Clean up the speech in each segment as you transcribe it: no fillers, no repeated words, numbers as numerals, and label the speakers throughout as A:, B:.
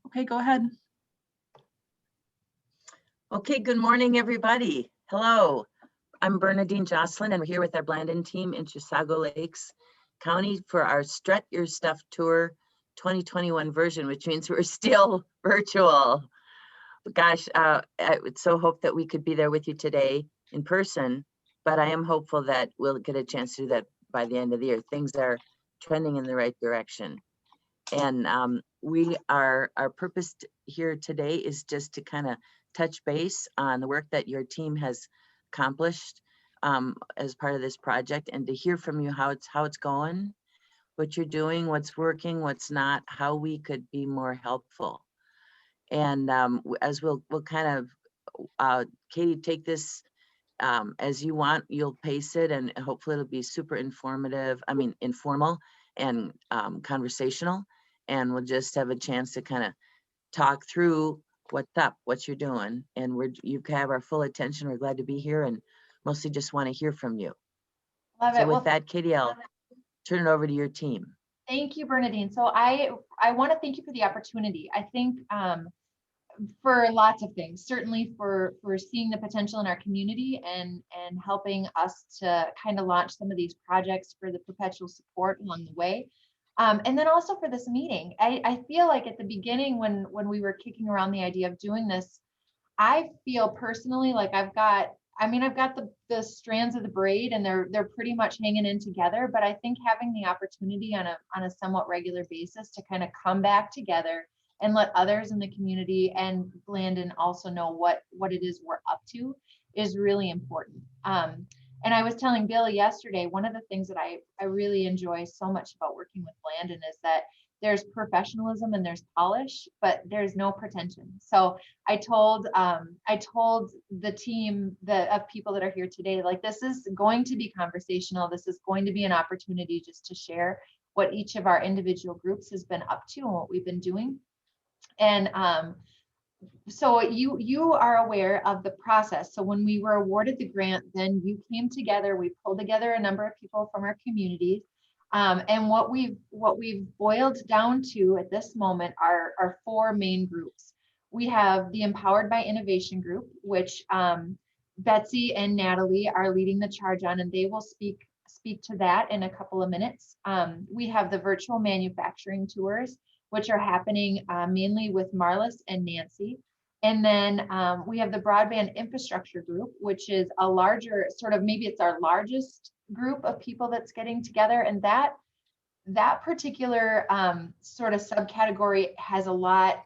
A: Okay, go ahead.
B: Okay, good morning, everybody. Hello, I'm Bernadine Jocelyn, and we're here with our Blandon team in Chisago Lakes County for our Strut Your Stuff Tour 2021 version, which means we're still virtual. Gosh, I would so hope that we could be there with you today in person, but I am hopeful that we'll get a chance to do that by the end of the year. Things are trending in the right direction. And our purpose here today is just to kind of touch base on the work that your team has accomplished as part of this project, and to hear from you how it's going, what you're doing, what's working, what's not, how we could be more helpful. And as we'll kind of, Katie, take this as you want. You'll pace it, and hopefully it'll be super informative. I mean, informal and conversational. And we'll just have a chance to kind of talk through what's up, what you're doing. And you have our full attention. We're glad to be here and mostly just want to hear from you.
C: Love it.
B: So with that, Katie, I'll turn it over to your team.
C: Thank you, Bernadine. So I want to thank you for the opportunity. I think for lots of things, certainly for seeing the potential in our community and helping us to kind of launch some of these projects for the perpetual support along the way. And then also for this meeting. I feel like at the beginning when we were kicking around the idea of doing this, I feel personally like I've got the strands of the braid and they're pretty much hanging in together, but I think having the opportunity on a somewhat regular basis to kind of come back together and let others in the community and Blandon also know what it is we're up to is really important. And I was telling Bill yesterday, one of the things that I really enjoy so much about working with Blandon is that there's professionalism and there's polish, but there's no pretension. So I told the team of people that are here today, like, this is going to be conversational. This is going to be an opportunity just to share what each of our individual groups has been up to and what we've been doing. And so you are aware of the process. So when we were awarded the grant, then you came together, we pulled together a number of people from our communities. And what we've boiled down to at this moment are four main groups. We have the Empowered by Innovation group, which Betsy and Natalie are leading the charge on, and they will speak to that in a couple of minutes. We have the virtual manufacturing tours, which are happening mainly with Marlis and Nancy. And then we have the broadband infrastructure group, which is a larger sort of, maybe it's our largest group of people that's getting together. And that particular sort of subcategory has a lot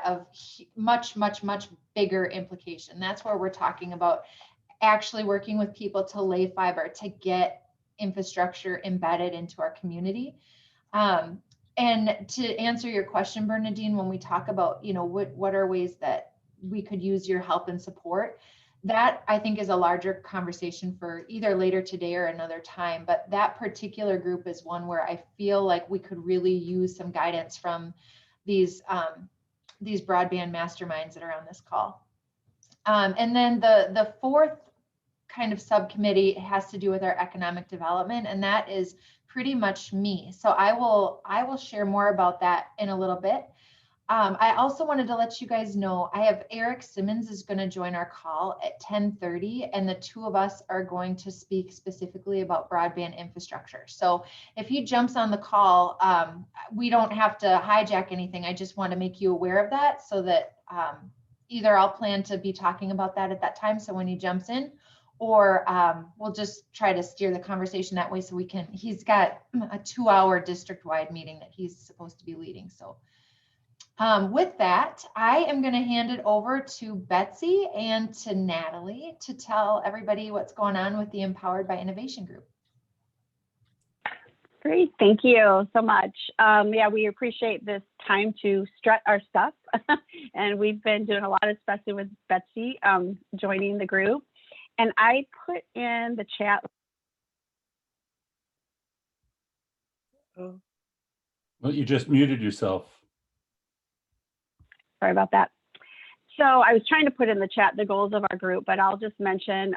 C: of much bigger implication. That's where we're talking about actually working with people to lay fiber, to get infrastructure embedded into our community. And to answer your question, Bernadine, when we talk about, what are ways that we could use your help and support, that I think is a larger conversation for either later today or another time. But that particular group is one where I feel like we could really use some guidance from these broadband masterminds that are on this call. And then the fourth kind of subcommittee has to do with our economic development, and that is pretty much me. So I will share more about that in a little bit. I also wanted to let you guys know, I have Eric Simmons is going to join our call at 10:30, and the two of us are going to speak specifically about broadband infrastructure. So if he jumps on the call, we don't have to hijack anything. I just want to make you aware of that so that either I'll plan to be talking about that at that time, so when he jumps in, or we'll just try to steer the conversation that way so he's got a 2-hour district-wide meeting that he's supposed to be leading. So with that, I am going to hand it over to Betsy and to Natalie to tell everybody what's going on with the Empowered by Innovation group.
D: Great, thank you so much. Yeah, we appreciate this time to strut our stuff. And we've been doing a lot, especially with Betsy joining the group. And I put in the chat.
E: Well, you just muted yourself.
D: Sorry about that. So I was trying to put in the chat the goals of our group, but I'll just mention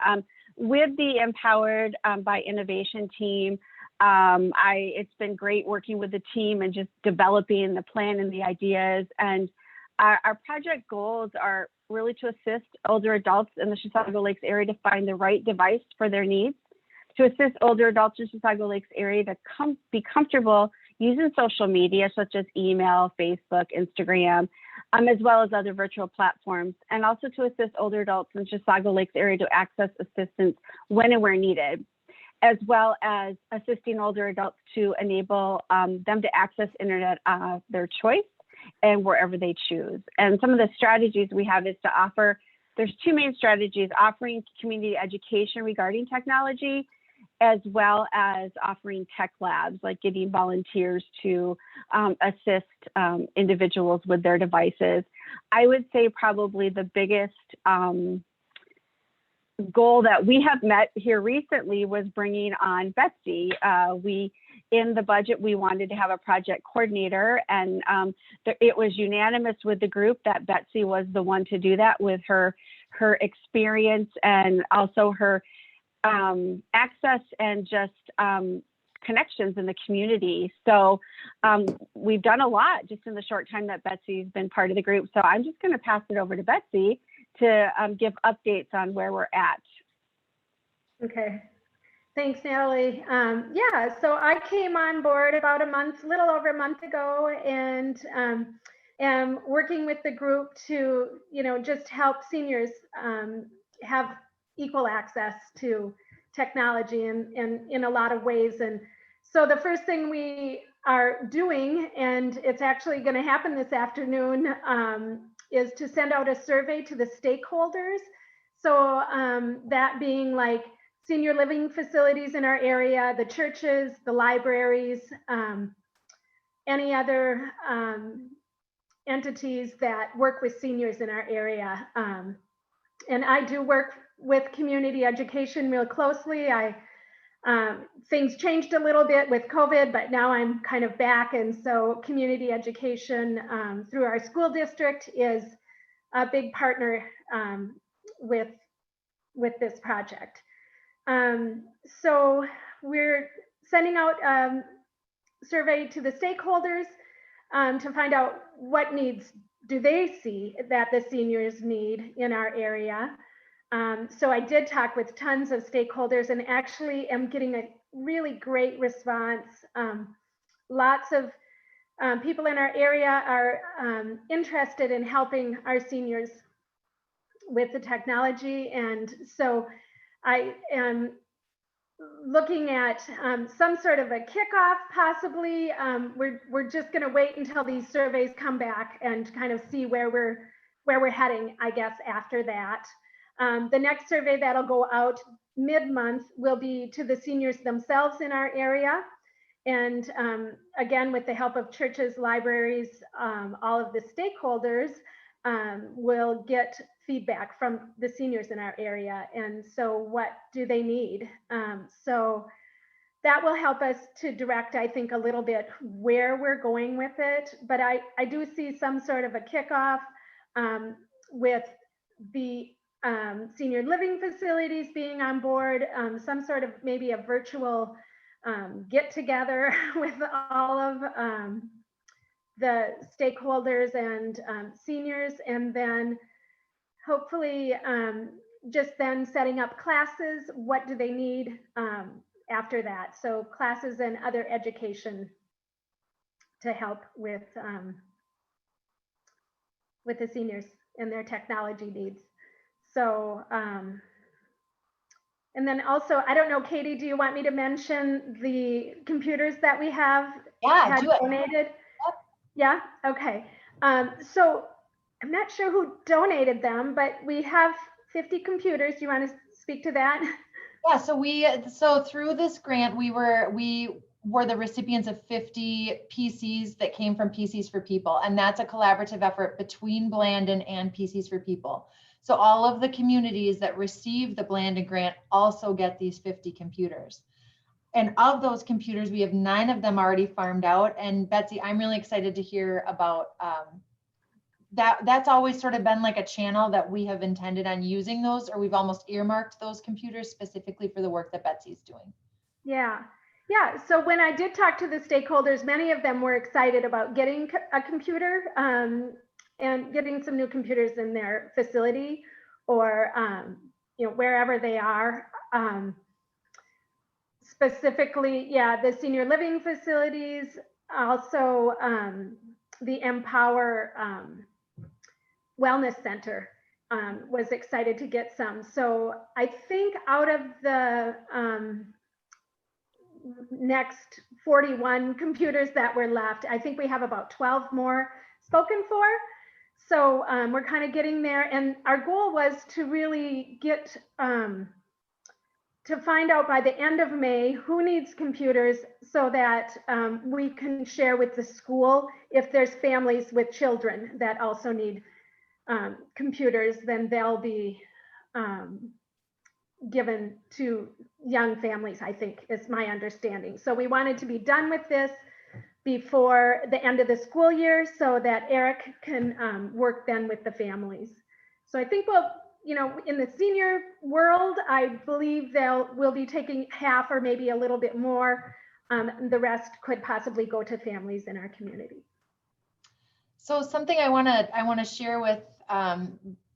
D: with the Empowered by Innovation team, It's been great working with the team and just developing the plan and the ideas. And our project goals are really to assist older adults in the Chisago Lakes area to find the right device for their needs, to assist older adults in Chisago Lakes area to be comfortable using social media such as email, Facebook, Instagram, as well as other virtual platforms, and also to assist older adults in Chisago Lakes area to access assistance when and where needed, as well as assisting older adults to enable them to access internet of their choice and wherever they choose. And some of the strategies we have is to offer, there's two main strategies: offering community education regarding technology, as well as offering tech labs, like getting volunteers to assist individuals with their devices. I would say probably the biggest goal that we have met here recently was bringing on Betsy. In the budget, we wanted to have a project coordinator, and it was unanimous with the group that Betsy was the one to do that, with her experience and also her access and just connections in the community. So we've done a lot just in the short time that Betsy's been part of the group. So I'm just going to pass it over to Betsy to give updates on where we're at.
A: Okay. Thanks, Natalie. Yeah, so I came on board about little over a month ago, and am working with the group to, just help seniors have equal access to technology in a lot of ways. And so the first thing we are doing, and it's actually going to happen this afternoon, is to send out a survey to the stakeholders. So that being like senior living facilities in our area, the churches, the libraries, any other entities that work with seniors in our area. And I do work with community education real closely. Things changed a little bit with COVID, but now I'm kind of back. And so community education through our school district is a big partner with this project. So we're sending out a survey to the stakeholders to find out what needs do they see that the seniors need in our area. So I did talk with tons of stakeholders and actually am getting a really great response. Lots of people in our area are interested in helping our seniors with the technology. And so I am looking at some sort of a kickoff, possibly. We're just going to wait until these surveys come back and kind of see where we're heading, I guess, after that. The next survey that'll go out mid-month will be to the seniors themselves in our area. And again, with the help of churches, libraries, all of the stakeholders, will get feedback from the seniors in our area. And so what do they need? So that will help us to direct, I think, a little bit where we're going with it. But I do see some sort of a kickoff with the senior living facilities being on board, some sort of maybe a virtual get together with all of the stakeholders and seniors, and then hopefully just then setting up classes. What do they need after that? So classes and other education to help with the seniors and their technology needs. So, and then also, I don't know, Katie, do you want me to mention the computers that we have had donated?
C: Yep.
A: Yeah, okay. So I'm not sure who donated them, but we have 50 computers. Do you want to speak to that?
C: Yeah, so through this grant, we were the recipients of 50 PCs that came from PCs for People, and that's a collaborative effort between Blandon and PCs for People. So all of the communities that receive the Blandon grant also get these 50 computers. And of those computers, we have 9 of them already farmed out. And Betsy, I'm really excited to hear about that. That's always sort of been like a channel that we have intended on using those, or we've almost earmarked those computers specifically for the work that Betsy's doing.
A: Yeah. Yeah, so when I did talk to the stakeholders, many of them were excited about getting a computer and getting some new computers in their facility or wherever they are. Specifically, yeah, the senior living facilities, also the Empower Wellness Center was excited to get some. So I think out of the next 41 computers that were left, I think we have about 12 more spoken for. So we're kind of getting there. And our goal was to really get to find out by the end of May who needs computers so that we can share with the school. If there's families with children that also need computers, then they'll be given to young families, I think is my understanding. So we wanted to be done with this before the end of the school year so that Eric can work then with the families. So I think we'll, in the senior world, I believe we'll be taking half or maybe a little bit more. The rest could possibly go to families in our community.
C: So something I want to share with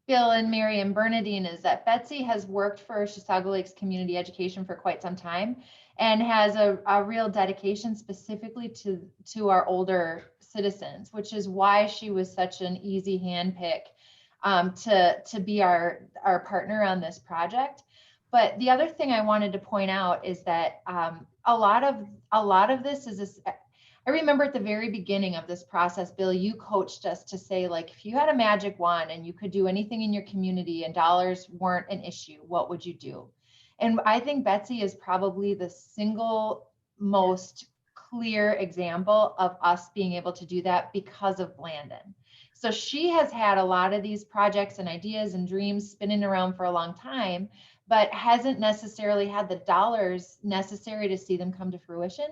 C: Bill and Mary and Bernadine is that Betsy has worked for Chisago Lakes Community Education for quite some time and has a real dedication specifically to our older citizens, which is why she was such an easy handpick to be our partner on this project. But the other thing I wanted to point out is that a lot of this is this. I remember at the very beginning of this process, Bill, you coached us to say, like, if you had a magic wand and you could do anything in your community and dollars weren't an issue, what would you do? And I think Betsy is probably the single most clear example of us being able to do that because of Blandon. So she has had a lot of these projects and ideas and dreams spinning around for a long time, but hasn't necessarily had the dollars necessary to see them come to fruition.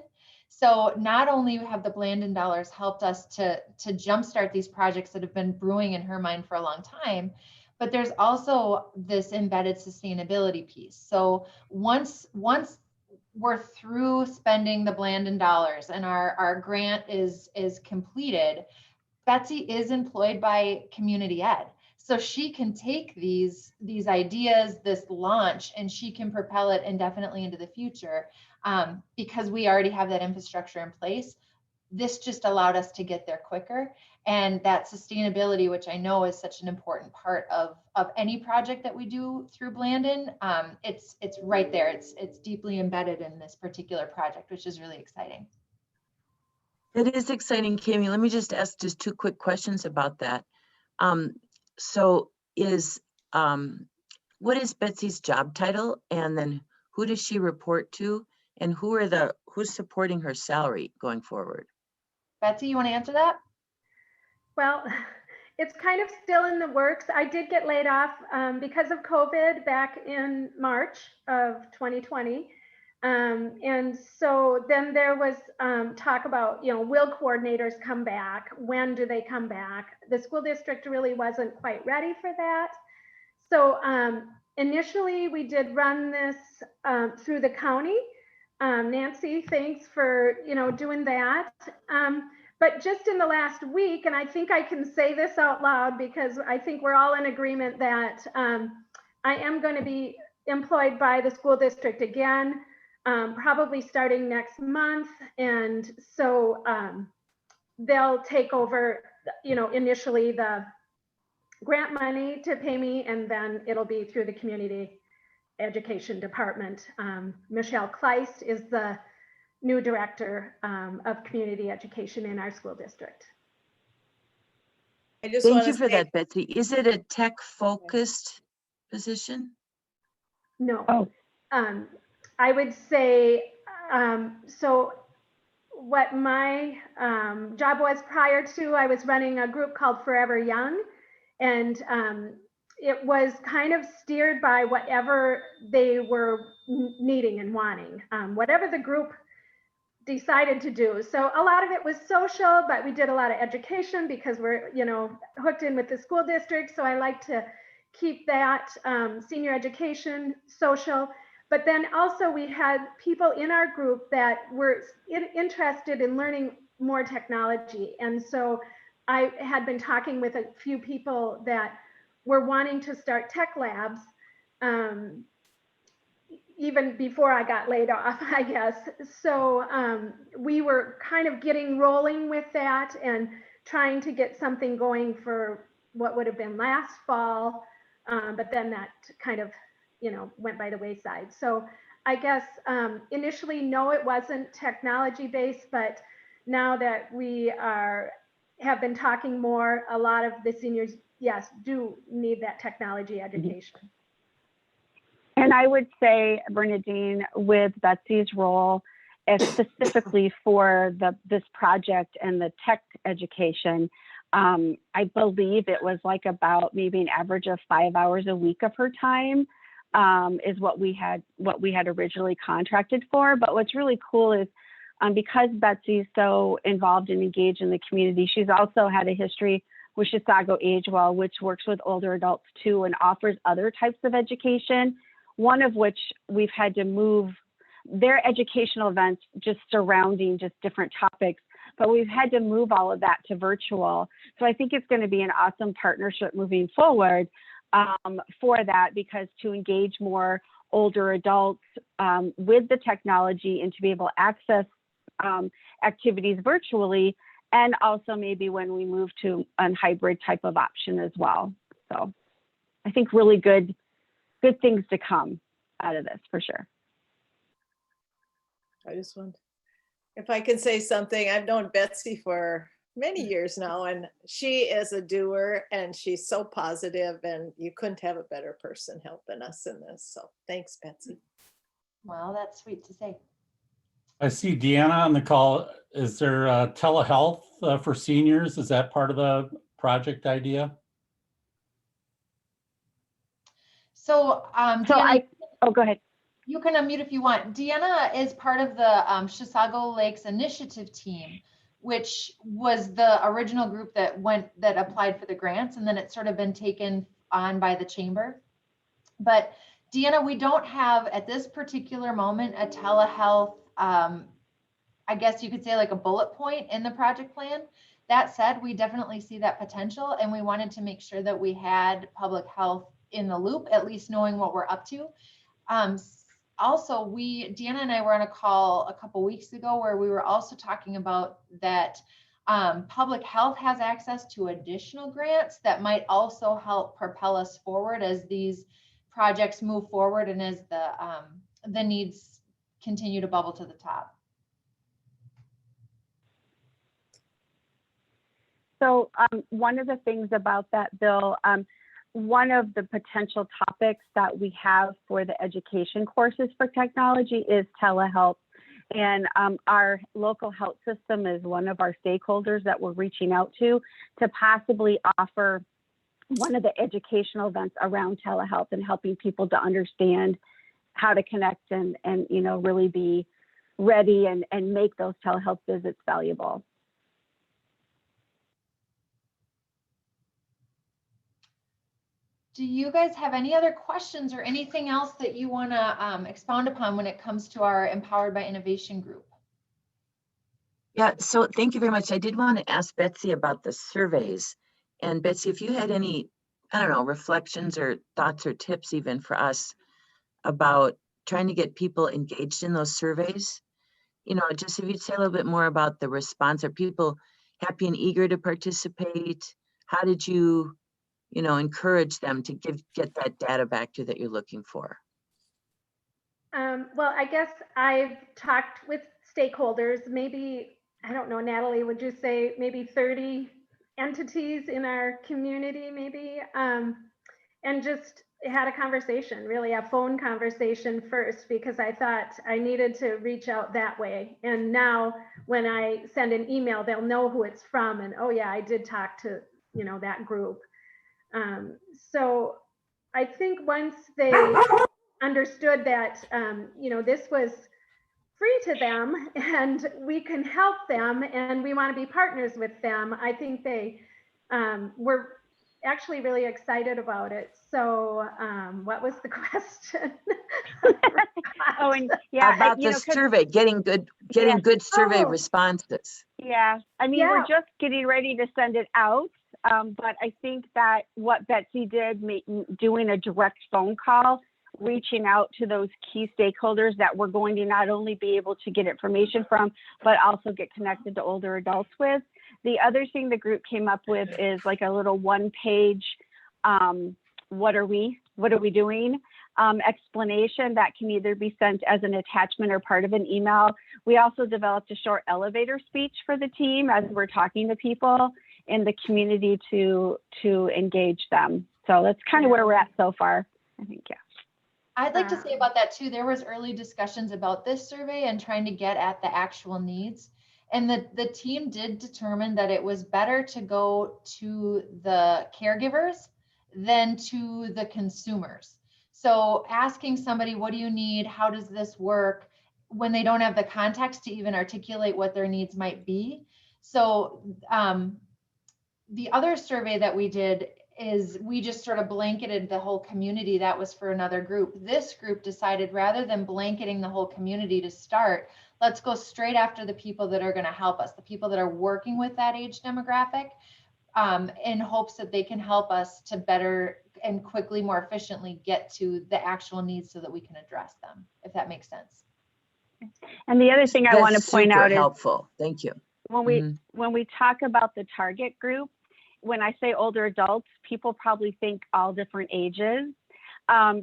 C: So not only have the Blandon dollars helped us to jumpstart these projects that have been brewing in her mind for a long time, but there's also this embedded sustainability piece. So once we're through spending the Blandon dollars and our grant is completed, Betsy is employed by community ed. So she can take these ideas, this launch, and she can propel it indefinitely into the future because we already have that infrastructure in place. This just allowed us to get there quicker. And that sustainability, which I know is such an important part of any project that we do through Blandon, it's right there. It's deeply embedded in this particular project, which is really exciting.
B: It is exciting, Kami. Let me just ask just two quick questions about that. So what is Betsy's job title? And then who does she report to? And who's supporting her salary going forward?
C: Betsy, you want to answer that?
A: Well, it's kind of still in the works. I did get laid off because of COVID back in March of 2020. And so then there was talk about, will coordinators come back? When do they come back? The school district really wasn't quite ready for that. So initially we did run this through the county. Nancy, thanks for, doing that. But just in the last week, and I think I can say this out loud because I think we're all in agreement that I am going to be employed by the school district again. Probably starting next month. And so they'll take over, initially the grant money to pay me, and then it'll be through the community education department. Michelle Kleist is the new director of community education in our school district.
B: Thank you for that, Betsy. Is it a tech-focused position?
A: No.
D: Oh.
A: I would say, so what my job was prior to, I was running a group called Forever Young, and it was kind of steered by whatever they were needing and wanting, whatever the group decided to do. So a lot of it was social, but we did a lot of education because we're, hooked in with the school district. So I like to keep that senior education social. but then also we had people in our group that were interested in learning more technology. And so I had been talking with a few people that were wanting to start tech labs, even before I got laid off, I guess. So we were kind of getting rolling with that and trying to get something going for what would have been last fall. But then that kind of, went by the wayside. So I guess initially, no, it wasn't technology based, but now that we have been talking more, a lot of the seniors, yes, do need that technology education.
D: And I would say, Bernadine, with Betsy's role, specifically for this project and the tech education, I believe it was like about maybe an average of 5 hours a week of her time is what we had originally contracted for. But what's really cool is because Betsy's so involved and engaged in the community, she's also had a history with Chisago Age Well, which works with older adults too and offers other types of education. One of which we've had to move their educational events just surrounding just different topics, but we've had to move all of that to virtual. So I think it's going to be an awesome partnership moving forward for that, because to engage more older adults with the technology and to be able to access activities virtually, and also maybe when we move to a hybrid type of option as well. So I think really good things to come out of this for sure.
F: I just want, if I can say something, I've known Betsy for many years now, and she is a doer and she's so positive, and you couldn't have a better person helping us in this. So thanks, Betsy.
C: Well, that's sweet to say.
E: I see Deanna on the call. Is there telehealth for seniors? Is that part of the project idea?
C: So,
D: So
C: Deanna,
D: go ahead.
C: you can unmute if you want. Deanna is part of the Chisago Lakes Initiative team, which was the original group that applied for the grants, and then it's sort of been taken on by the chamber. But Deanna, we don't have at this particular moment a telehealth, I guess you could say like a bullet point in the project plan. That said, we definitely see that potential, and we wanted to make sure that we had public health in the loop, at least knowing what we're up to. Also, Deanna and I were on a call a couple weeks ago where we were also talking about that public health has access to additional grants that might also help propel us forward as these projects move forward and as the needs continue to bubble to the top.
D: So one of the things about that, Bill, one of the potential topics that we have for the education courses for technology is telehealth. And our local health system is one of our stakeholders that we're reaching out to possibly offer one of the educational events around telehealth and helping people to understand how to connect and really be ready and make those telehealth visits valuable.
C: Do you guys have any other questions or anything else that you want to expound upon when it comes to our Empowered by Innovation group?
B: Yeah, so thank you very much. I did want to ask Betsy about the surveys. And Betsy, if you had any, I don't know, reflections or thoughts or tips even for us about trying to get people engaged in those surveys, just if you'd say a little bit more about the response. Are people happy and eager to participate? How did you encourage them to get that data back to you that you're looking for?
A: Well, I guess I've talked with stakeholders, maybe, I don't know, Natalie, would you say maybe 30 entities in our community, maybe, and just had a conversation, really a phone conversation first, because I thought I needed to reach out that way. And now when I send an email, they'll know who it's from, and oh yeah, I did talk to, that group. So I think once they understood that, this was free to them and we can help them and we want to be partners with them, I think they were actually really excited about it. So what was the question?
D: Oh, and yeah,
B: About the
D: 'cause-
B: survey, getting good survey
A: Oh.
B: responses.
D: yeah, I mean,
A: Yeah.
D: we're just getting ready to send it out. But I think that what Betsy did, doing a direct phone call, reaching out to those key stakeholders that we're going to not only be able to get information from, but also get connected to older adults with. The other thing the group came up with is like a little one-page, what are we doing? Explanation that can either be sent as an attachment or part of an email. We also developed a short elevator speech for the team as we're talking to people in the community to engage them. So that's kind of where we're at so far, I think, yeah.
C: I'd like to say about that too, there was early discussions about this survey and trying to get at the actual needs. And the team did determine that it was better to go to the caregivers than to the consumers. So asking somebody, what do you need? How does this work? When they don't have the context to even articulate what their needs might be. So the other survey that we did is we just sort of blanketed the whole community. That was for another group. This group decided rather than blanketing the whole community to start, let's go straight after the people that are going to help us, the people that are working with that age demographic, in hopes that they can help us to better and quickly, more efficiently get to the actual needs so that we can address them, if that makes sense.
D: And the other thing I want to point out is
B: helpful. Thank you.
D: When we talk about the target group, when I say older adults, people probably think all different ages.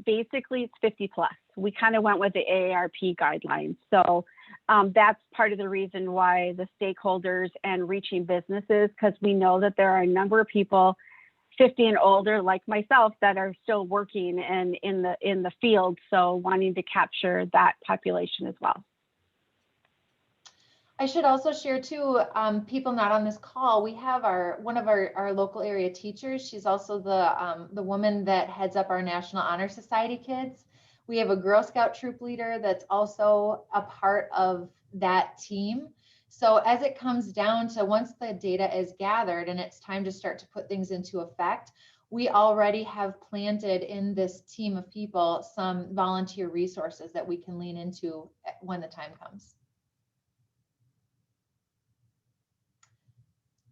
D: Basically, it's 50 plus. We kind of went with the AARP guidelines. So that's part of the reason why the stakeholders and reaching businesses, because we know that there are a number of people 50 and older, like myself, that are still working and in the field. So wanting to capture that population as well.
C: I should also share too, people not on this call, we have one of our local area teachers. She's also the woman that heads up our National Honor Society kids. We have a Girl Scout troop leader that's also a part of that team. So as it comes down to once the data is gathered and it's time to start to put things into effect, we already have planted in this team of people some volunteer resources that we can lean into when the time comes.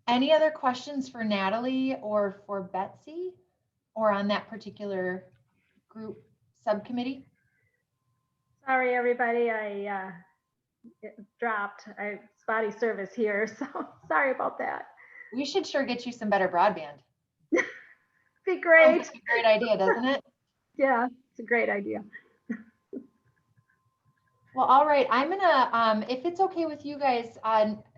C: Any other questions for Natalie or for Betsy or on that particular group subcommittee?
A: Sorry, everybody, I dropped. I spotty service here, so sorry about that.
C: We should sure get you some better broadband.
A: Be great.
C: Sounds like a great idea, doesn't it?
A: Yeah, it's a great idea.
C: Well, all right. I'm gonna, if it's okay with you guys,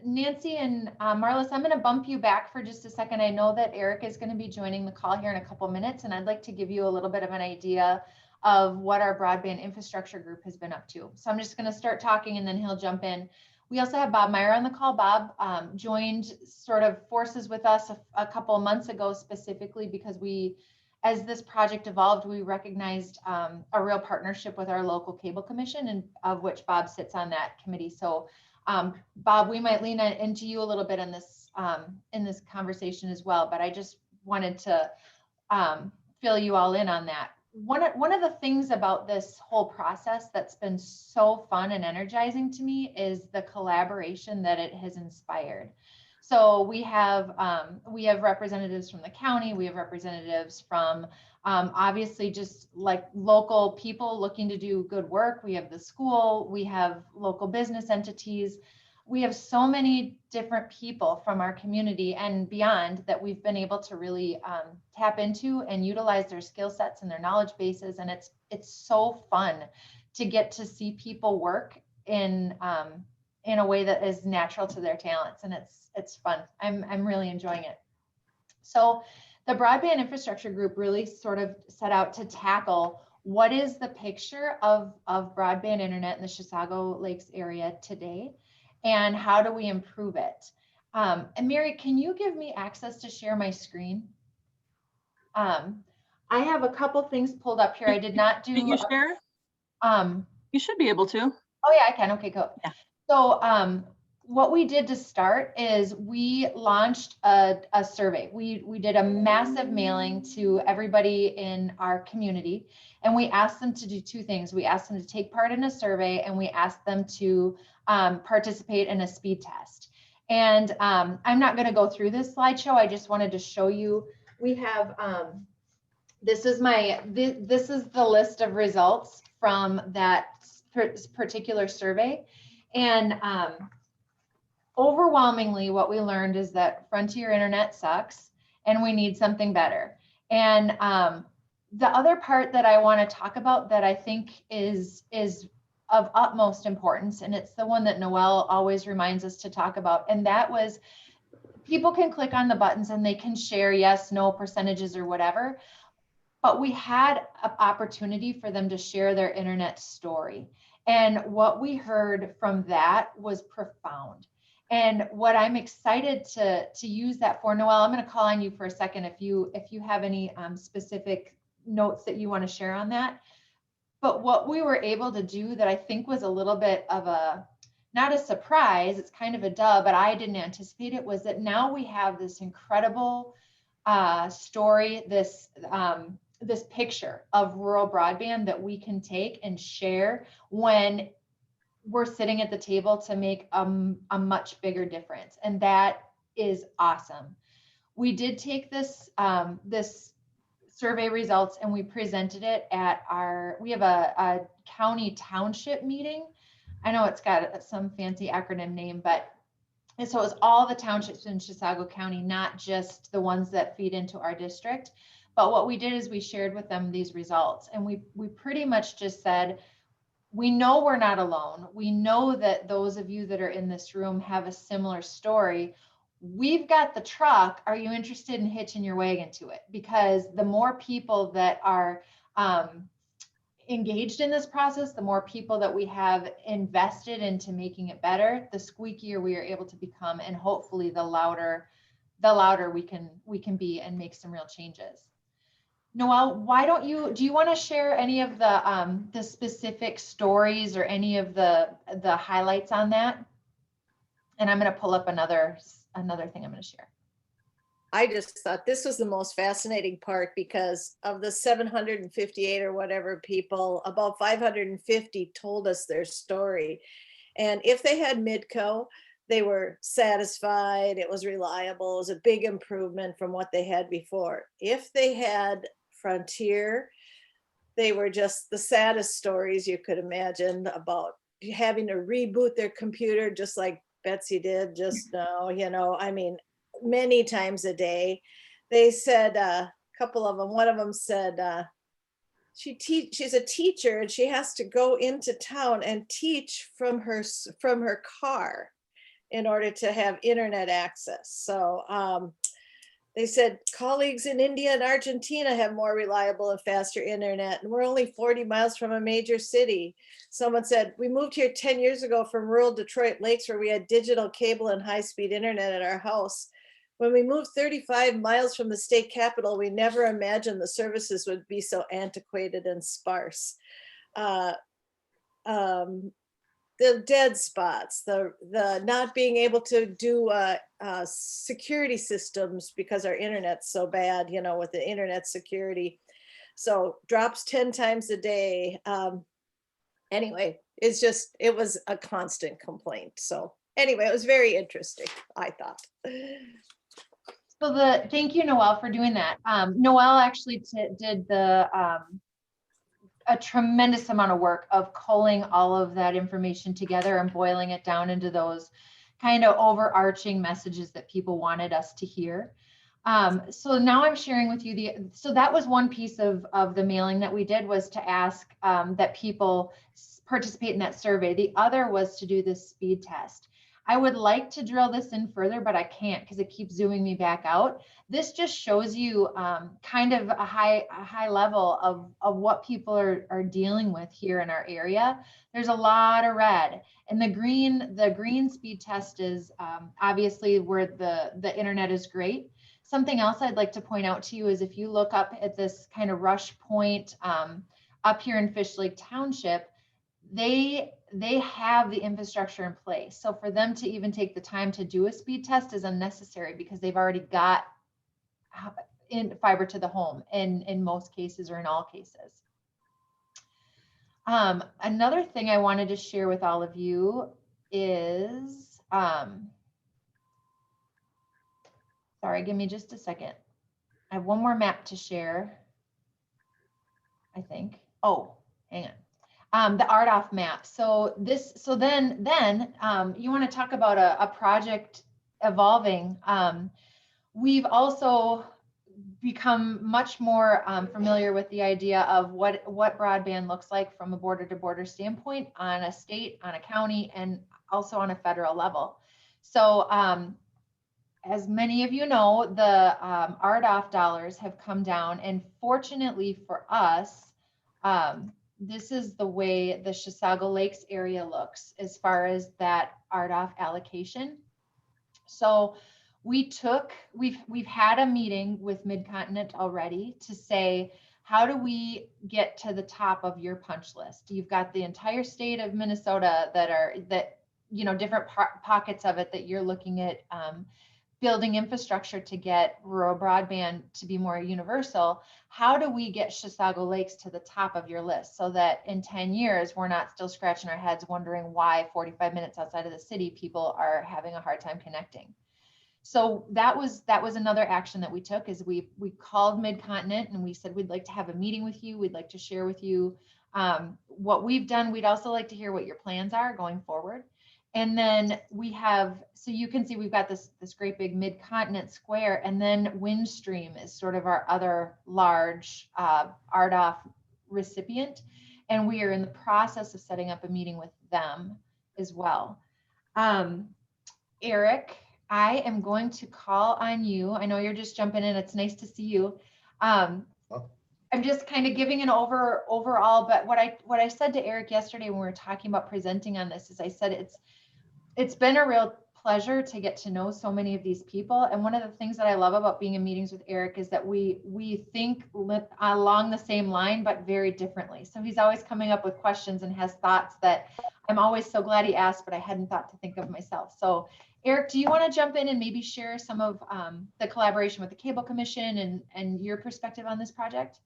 C: Nancy and Marlis, I'm gonna bump you back for just a second. I know that Eric is gonna be joining the call here in a couple minutes, and I'd like to give you a little bit of an idea of what our broadband infrastructure group has been up to. So I'm just gonna start talking and then he'll jump in. We also have Bob Meyer on the call. Bob joined sort of forces with us a couple of months ago, specifically because as this project evolved, we recognized a real partnership with our local cable commission, and of which Bob sits on that committee. So Bob, we might lean into you a little bit in this conversation as well, but I just wanted to fill you all in on that. One of the things about this whole process that's been so fun and energizing to me is the collaboration that it has inspired. So we have representatives from the county, we have representatives from obviously just like local people looking to do good work. We have the school, we have local business entities. We have so many different people from our community and beyond that we've been able to really tap into and utilize their skill sets and their knowledge bases. And it's so fun to get to see people work in a way that is natural to their talents, and it's fun. I'm really enjoying it. So the broadband infrastructure group really sort of set out to tackle what is the picture of broadband internet in the Chisago Lakes area today, and how do we improve it? And Mary, can you give me access to share my screen? I have a couple things pulled up here. I did not do.
G: Can you share? You should be able to.
C: Oh yeah, I can. Okay, go.
G: Yeah.
C: So what we did to start is we launched a survey. We did a massive mailing to everybody in our community, and we asked them to do two things. We asked them to take part in a survey, and we asked them to participate in a speed test. And I'm not going to go through this slideshow. I just wanted to show you. We have this is the list of results from that particular survey, and overwhelmingly, what we learned is that Frontier Internet sucks and we need something better. And the other part that I want to talk about that I think is of utmost importance, and it's the one that Noelle always reminds us to talk about, and that was people can click on the buttons and they can share yes, no percentages or whatever, but we had an opportunity for them to share their internet story. And what we heard from that was profound. And what I'm excited to use that for, Noelle, I'm going to call on you for a second if you have any specific notes that you want to share on that. But what we were able to do that I think was a little bit of not a surprise, it's kind of a duh, but I didn't anticipate it, was that now we have this incredible story, this picture of rural broadband that we can take and share when we're sitting at the table to make a much bigger difference. And that is awesome. We did take this survey results and we presented it at we have a county township meeting. I know it's got some fancy acronym name, and so it was all the townships in Chisago County, not just the ones that feed into our district. But what we did is we shared with them these results, and we pretty much just said, we know we're not alone. We know that those of you that are in this room have a similar story. We've got the truck. Are you interested in hitching your wagon to it? Because the more people that are engaged in this process, the more people that we have invested into making it better, the squeakier we are able to become, and hopefully the louder we can be and make some real changes. Noelle, do you want to share any of the specific stories or any of the highlights on that? And I'm going to pull up another thing I'm going to share.
F: I just thought this was the most fascinating part, because of the 758 or whatever people, about 550 told us their story. And if they had Midco, they were satisfied, it was reliable, it was a big improvement from what they had before. If they had Frontier, they were just the saddest stories you could imagine, about having to reboot their computer just like Betsy did just now, I mean, many times a day. They said, a couple of them, one of them said, she's a teacher and she has to go into town and teach from her car in order to have internet access. So they said colleagues in India and Argentina have more reliable and faster internet, and we're only 40 miles from a major city. Someone said, we moved here 10 years ago from rural Detroit Lakes, where we had digital cable and high-speed internet at our house. When we moved 35 miles from the state capital, we never imagined the services would be so antiquated and sparse. The dead spots, the not being able to do security systems because our internet's so bad, with the internet security. So drops 10 times a day. Anyway, it was a constant complaint. So anyway, it was very interesting, I thought.
C: So thank you, Noelle, for doing that. Noelle actually did a tremendous amount of work of culling all of that information together and boiling it down into those kind of overarching messages that people wanted us to hear. So now I'm sharing with you so that was one piece of the mailing that we did, was to ask that people participate in that survey. The other was to do this speed test. I would like to drill this in further, but I can't because it keeps zooming me back out. This just shows you kind of a high level of what people are dealing with here in our area. There's a lot of red, and the green speed test is obviously where the internet is great. Something else I'd like to point out to you is if you look up at this kind of rush point up here in Fish Lake Township, they have the infrastructure in place. So for them to even take the time to do a speed test is unnecessary because they've already got in fiber to the home in most cases or in all cases. Another thing I wanted to share with all of you is, sorry, give me just a second. I have one more map to share, I think. Oh, hang on. The RDOF map. So then you want to talk about a project evolving. We've also become much more familiar with the idea of what broadband looks like from a border to border standpoint on a state, on a county, and also on a federal level. So as many of you know, the RDOF dollars have come down, and fortunately for us, this is the way the Chisago Lakes area looks as far as that RDOF allocation. So we've had a meeting with Mid-Continent already to say, how do we get to the top of your punch list? You've got the entire state of Minnesota that different pockets of it that you're looking at building infrastructure to get rural broadband to be more universal. How do we get Chisago Lakes to the top of your list so that in 10 years, we're not still scratching our heads wondering why 45 minutes outside of the city, people are having a hard time connecting. So that was another action that we took, is we called Mid-Continent and we said, we'd like to have a meeting with you. We'd like to share with you what we've done. We'd also like to hear what your plans are going forward. And then we have, so you can see we've got this great big Mid-Continent square, and then Windstream is sort of our other large RDOF recipient. And we are in the process of setting up a meeting with them as well. Eric, I am going to call on you. I know you're just jumping in. It's nice to see you. I'm just kind of giving an overall, but what I said to Eric yesterday when we were talking about presenting on this is I said it's been a real pleasure to get to know so many of these people. And one of the things that I love about being in meetings with Eric is that we think along the same line, but very differently. So he's always coming up with questions and has thoughts that I'm always so glad he asked, but I hadn't thought to think of myself. So Eric, do you want to jump in and maybe share some of the collaboration with the Cable Commission and your perspective on this project?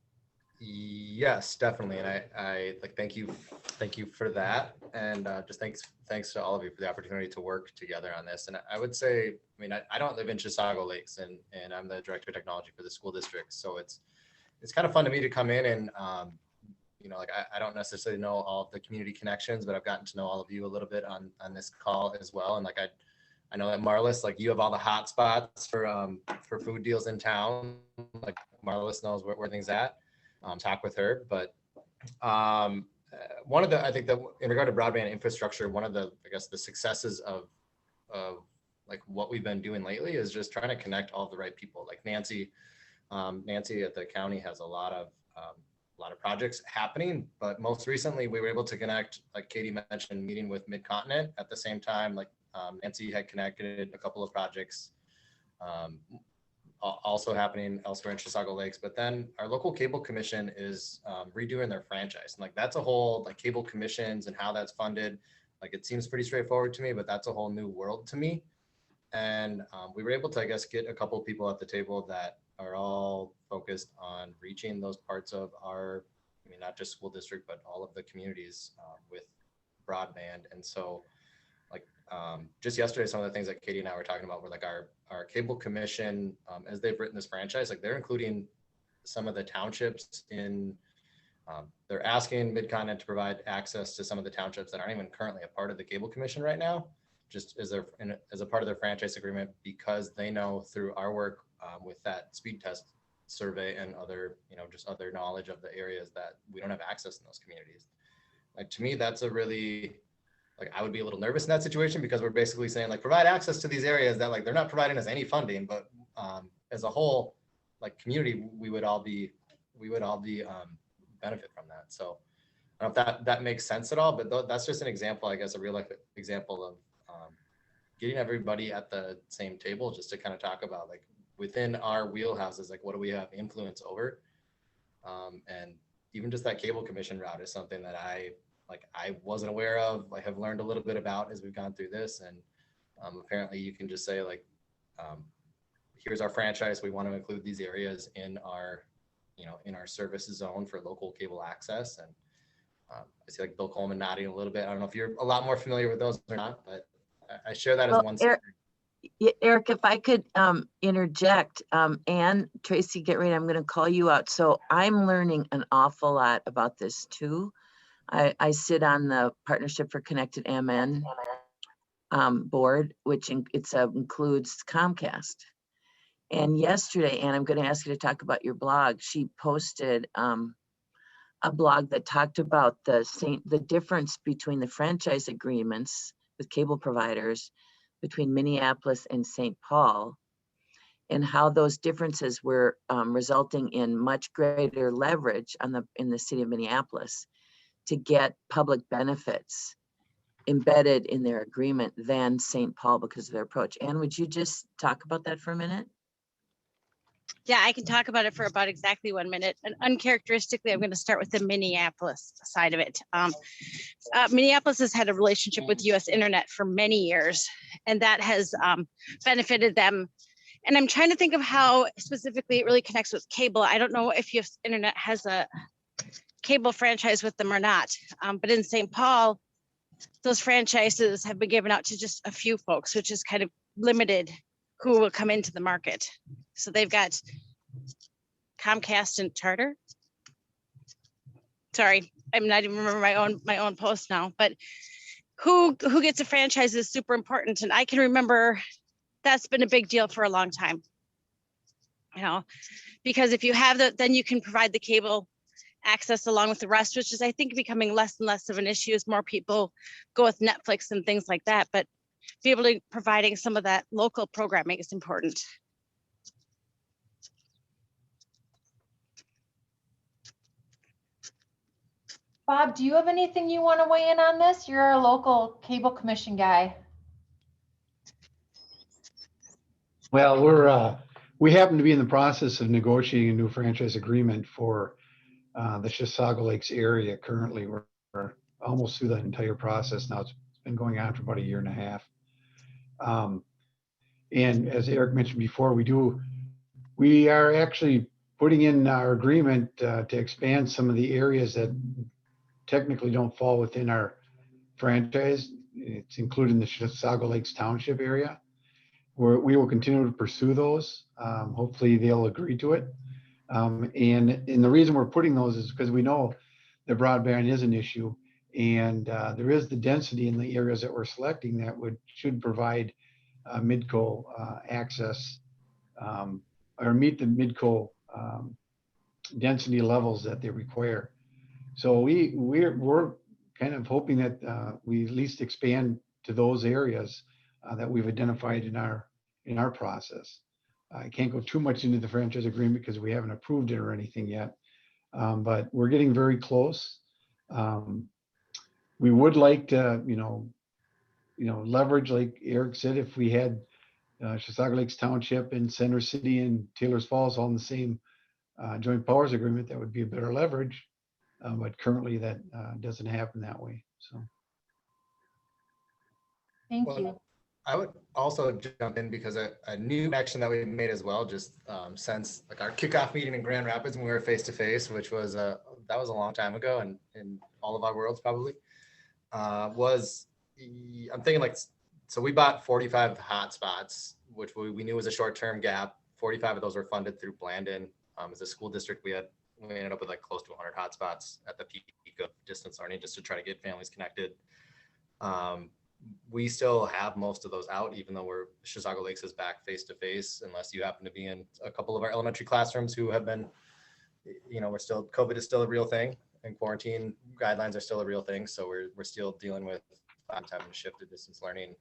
G: Yes, definitely. And I thank you for that. And just thanks to all of you for the opportunity to work together on this. And I would say, I mean, I don't live in Chisago Lakes, and I'm the director of technology for the school district. So it's kind of fun to me to come in and, I don't necessarily know all of the community connections, but I've gotten to know all of you a little bit on this call as well. And I know that Marlis, you have all the hot spots for food deals in town. Marlis knows where things at. Talk with her, but one of the, I think that in regard to broadband infrastructure, one of the, I guess, the successes of what we've been doing lately is just trying to connect all the right people. Like Nancy at the county has a lot of projects happening, but most recently we were able to connect, like Katie mentioned, meeting with Mid-Continent at the same time. Nancy had connected a couple of projects also happening elsewhere in Chisago Lakes, but then our local cable commission is redoing their franchise. And that's a whole cable commissions and how that's funded. It seems pretty straightforward to me, but that's a whole new world to me. And we were able to, I guess, get a couple of people at the table that are all focused on reaching those parts of our, not just school district, but all of the communities with broadband. And so just yesterday, some of the things that Katie and I were talking about were our cable commission, as they've written this franchise, they're including some of the townships in, they're asking Mid-Continent to provide access to some of the townships that aren't even currently a part of the cable commission right now, just as a part of their franchise agreement, because they know through our work with that speed test survey and other, just other knowledge of the areas that we don't have access in those communities. To me, that's a really, I would be a little nervous in that situation, because we're basically saying provide access to these areas that they're not providing us any funding, but as a whole, community, we would all be benefit from that. So I don't know if that makes sense at all, but that's just an example, I guess, a real life example of getting everybody at the same table, just to kind of talk about within our wheelhouses, what do we have influence over? And even just that cable commission route is something that I like I wasn't aware of, like have learned a little bit about as we've gone through this. And apparently you can just say like, here's our franchise. We want to include these areas in our, in our service zone for local cable access. And I see like Bill Coleman nodding a little bit. I don't know if you're a lot more familiar with those or not, but I share that as
B: Well,
G: one.
B: Eric, if I could interject, and Tracy, get ready, I'm going to call you out. So I'm learning an awful lot about this too. I sit on the Partnership for Connected MN board, which includes Comcast. And yesterday, and I'm going to ask you to talk about your blog, she posted a blog that talked about the difference between the franchise agreements with cable providers between Minneapolis and St. Paul, and how those differences were resulting in much greater leverage in the city of Minneapolis to get public benefits embedded in their agreement than St. Paul because of their approach. Anne, would you just talk about that for a minute?
H: Yeah, I can talk about it for about exactly 1 minute. And uncharacteristically, I'm going to start with the Minneapolis side of it. Minneapolis has had a relationship with US Internet for many years, and that has benefited them. And I'm trying to think of how specifically it really connects with cable. I don't know if US Internet has a cable franchise with them or not, but in St. Paul, those franchises have been given out to just a few folks, which is kind of limited who will come into the market. So they've got Comcast and Charter. Sorry, I'm not even remember my own post now, but who gets a franchise is super important. And I can remember that's been a big deal for a long time. Because if you have that, then you can provide the cable access along with the rest, which is I think becoming less and less of an issue as more people go with Netflix and things like that. But be able to providing some of that local programming is important.
C: Bob, do you have anything you want to weigh in on this? You're a local cable commission guy.
I: Well, we happen to be in the process of negotiating a new franchise agreement for the Chisago Lakes area. Currently, we're almost through that entire process now. It's been going on for about 1.5 years. And as Eric mentioned before, we are actually putting in our agreement to expand some of the areas that technically don't fall within our franchise. It's included in the Chisago Lakes Township area, where we will continue to pursue those. Hopefully they'll agree to it. And the reason we're putting those is because we know that broadband is an issue, and there is the density in the areas that we're selecting that should provide Midco access or meet the Midco density levels that they require. So we're kind of hoping that we at least expand to those areas that we've identified in our process. I can't go too much into the franchise agreement because we haven't approved it or anything yet, but we're getting very close. We would like to, leverage, like Eric said, if we had Chisago Lakes Township and Center City and Taylor's Falls all in the same joint powers agreement, that would be a better leverage. But currently that doesn't happen that way. So.
C: Thank you.
G: I would also jump in because a new action that we made as well, just since like our kickoff meeting in Grand Rapids when we were face to face, which was that was a long time ago, and in all of our worlds probably, was I'm thinking like, so we bought 45 hotspots, which we knew was a short-term gap. 45 of those were funded through Blandon. As a school district, we ended up with like close to 100 hotspots at the peak of distance learning, just to try to get families connected. We still have most of those out, even though Chisago Lakes is back face to face, unless you happen to be in a couple of our elementary classrooms who have been, COVID is still a real thing, and quarantine guidelines are still a real thing. So we're still dealing with having to shift to distance learning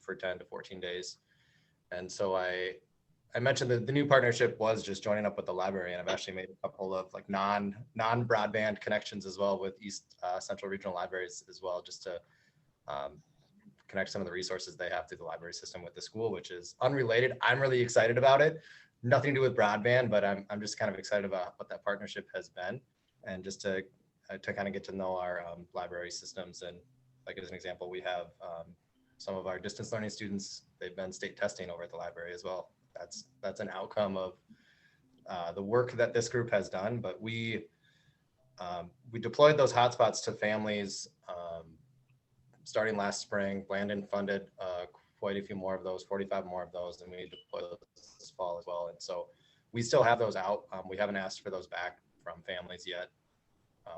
G: for 10 to 14 days. And so I mentioned that the new partnership was just joining up with the library, and I've actually made a couple of like non-broadband connections as well with East Central Regional Libraries as well, just to connect some of the resources they have through the library system with the school, which is unrelated. I'm really excited about it. Nothing to do with broadband, but I'm just kind of excited about what that partnership has been. And just to to kind of get to know our library systems. And like as an example, we have some of our distance learning students, they've been state testing over at the library as well. That's an outcome of the work that this group has done, but we deployed those hotspots to families starting last spring. Blandon funded quite a few more of those, 45 more of those, and we deploy those this fall as well. And so we still have those out. We haven't asked for those back from families yet.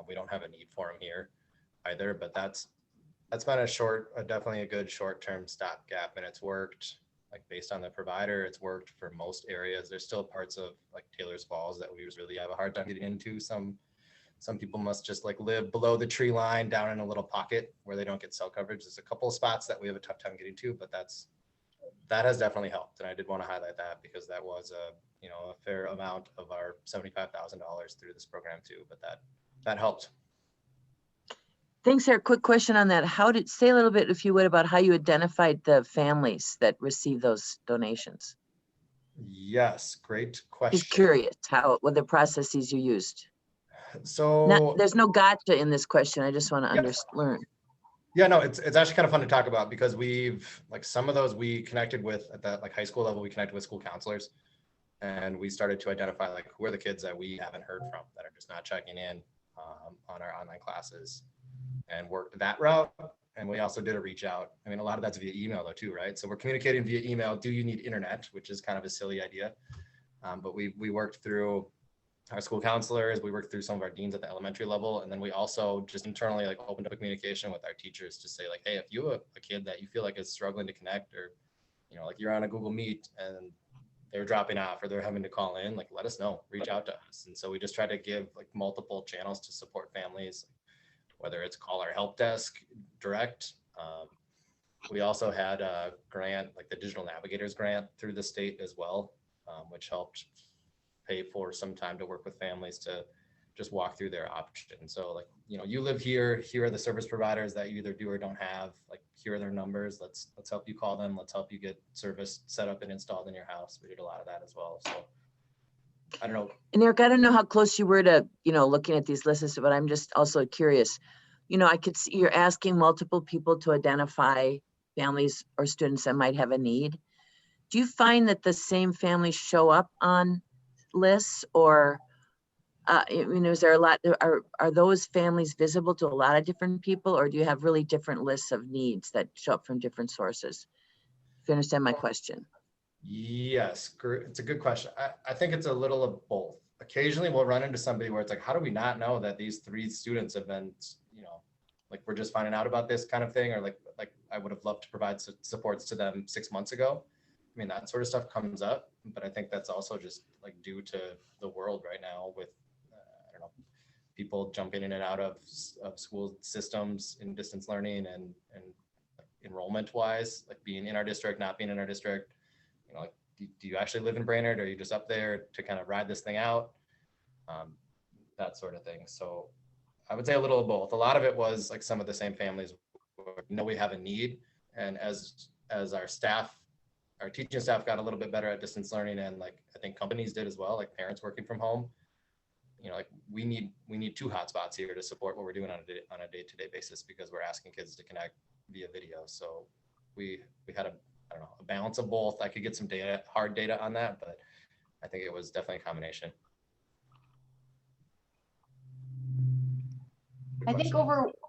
G: We don't have a need for them here either, but that's been definitely a good short-term stopgap, and it's worked. Like based on the provider, it's worked for most areas. There's still parts of like Taylor's Falls that we really have a hard time getting into. Some people must just like live below the tree line down in a little pocket where they don't get cell coverage. There's a couple of spots that we have a tough time getting to, but that has definitely helped. And I did want to highlight that because that was a fair amount of our $75,000 through this program too, but that helped.
B: Thanks, Eric. Quick question on that. Say a little bit, if you would, about how you identified the families that received those donations?
G: Yes, great question.
B: Just curious what the processes you used.
G: So
B: there's no gotcha in this question. I just want to learn.
G: Yeah, no, it's actually kind of fun to talk about because we've like some of those we connected with at that like high school level. We connected with school counselors, and we started to identify like who are the kids that we haven't heard from that are just not checking in on our online classes, and worked that route. And we also did a reach out. I mean, a lot of that's via email though too, right? So we're communicating via email. Do you need internet? Which is kind of a silly idea, but we worked through our school counselors, we worked through some of our deans at the elementary level, and then we also just internally like opened up a communication with our teachers to say like, hey, if you have a kid that you feel like is struggling to connect, or like you're on a Google Meet and they're dropping off or they're having to call in, like let us know, reach out to us. And so we just try to give like multiple channels to support families, whether it's call our help desk direct. We also had a grant, like the Digital Navigators grant through the state as well, which helped pay for some time to work with families to just walk through their options. So like, you live here are the service providers that you either do or don't have, like here are their numbers. Let's help you call them. Let's help you get service set up and installed in your house. We did a lot of that as well. So I don't know.
B: And Eric, I don't know how close you were to, looking at these lists, but I'm just also curious, I could see you're asking multiple people to identify families or students that might have a need. Do you find that the same families show up on lists, or is there a lot, are those families visible to a lot of different people, or do you have really different lists of needs that show up from different sources? If you understand my question.
G: Yes, it's a good question. I think it's a little of both. Occasionally we'll run into somebody where it's like, how do we not know that these 3 students have been, like we're just finding out about this kind of thing, or like I would have loved to provide supports to them 6 months ago. I mean, that sort of stuff comes up, but I think that's also just like due to the world right now with, I don't know, people jumping in and out of school systems in distance learning and enrollment wise, like being in our district, not being in our district, like, do you actually live in Brainerd, or are you just up there to kind of ride this thing out? That sort of thing. So I would say a little of both. A lot of it was like some of the same families we have a need. And as our teaching staff got a little bit better at distance learning, and like I think companies did as well, like parents working from home, like we need 2 hotspots here to support what we're doing on a day-to-day basis, because we're asking kids to connect via video. So we had a balance of both. I could get some hard data on that, but I think it was definitely a combination.
C: I think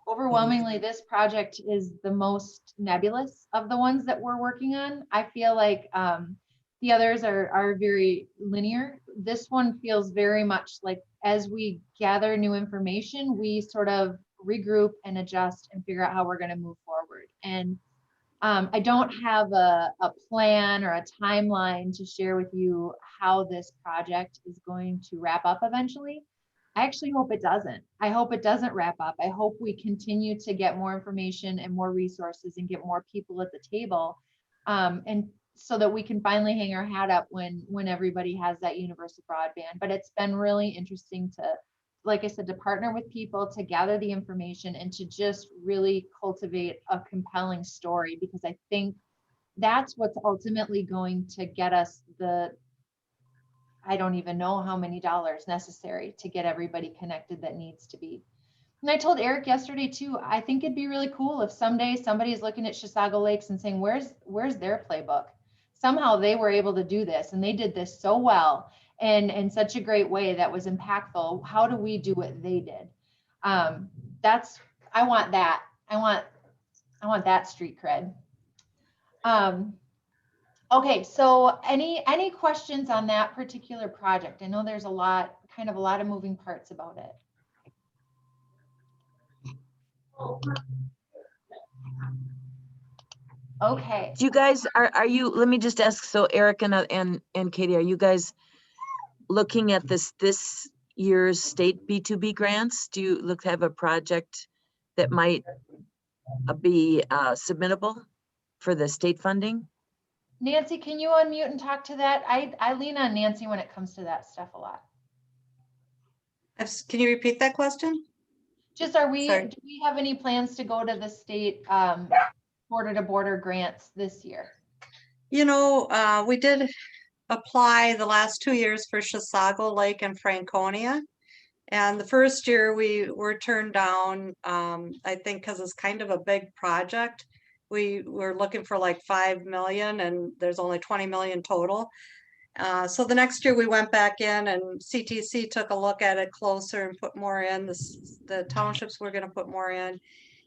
C: overwhelmingly this project is the most nebulous of the ones that we're working on. I feel like the others are very linear. This one feels very much like as we gather new information, we sort of regroup and adjust and figure out how we're going to move forward. And I don't have a plan or a timeline to share with you how this project is going to wrap up eventually. I actually hope it doesn't. I hope it doesn't wrap up. I hope we continue to get more information and more resources and get more people at the table. And so that we can finally hang our hat up when everybody has that universal broadband. But it's been really interesting to, like I said, to partner with people, to gather the information, and to just really cultivate a compelling story, because I think that's what's ultimately going to get us I don't even know how many dollars necessary to get everybody connected that needs to be. And I told Eric yesterday too, I think it'd be really cool if someday somebody's looking at Chisago Lakes and saying, where's their playbook? Somehow they were able to do this, and they did this so well and in such a great way that was impactful. How do we do what they did? I want that. I want that street cred. Okay, so any questions on that particular project? I know there's a lot of moving parts about it. Okay.
B: Do you guys, are you, let me just ask, so Eric and Katie, are you guys looking at this year's state B2B grants? Do you look to have a project that might be submittable for the state funding?
C: Nancy, can you unmute and talk to that? I lean on Nancy when it comes to that stuff a lot.
J: Can you repeat that question?
C: Just
J: Sorry.
C: do we have any plans to go to the state border to border grants this year?
J: You know, we did apply the last 2 years for Chisago Lake and Franconia. And the first year we were turned down, I think because it's kind of a big project. We were looking for like 5 million and there's only 20 million total. So the next year we went back in and CTC took a look at it closer and put more in. The townships were going to put more in.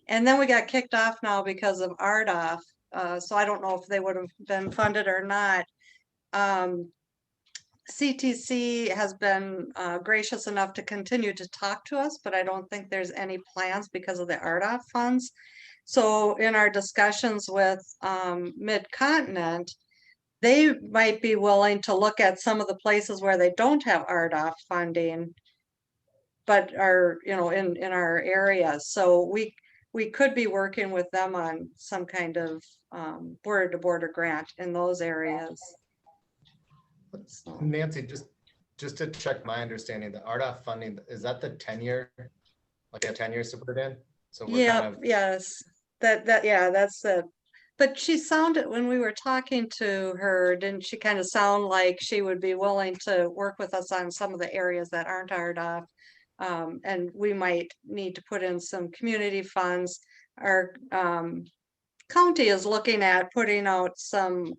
J: And then we got kicked off now because of RDOF. So I don't know if they would have been funded or not. CTC has been gracious enough to continue to talk to us, but I don't think there's any plans because of the RDOF funds. So in our discussions with Mid-Continent, they might be willing to look at some of the places where they don't have RDOF funding, but are, you know, in our area. So we could be working with them on some kind of border to border grant in those areas. So.
G: Nancy, just to check my understanding, the RDOF funding, is that the 10-year, like they have 10 years to put it in? So we're
J: Yeah,
G: kind of...
J: yes, yeah, that's it. But she sounded, when we were talking to her, didn't she kind of sound like she would be willing to work with us on some of the areas that aren't RDOF? And we might need to put in some community funds. Our county is looking at putting out some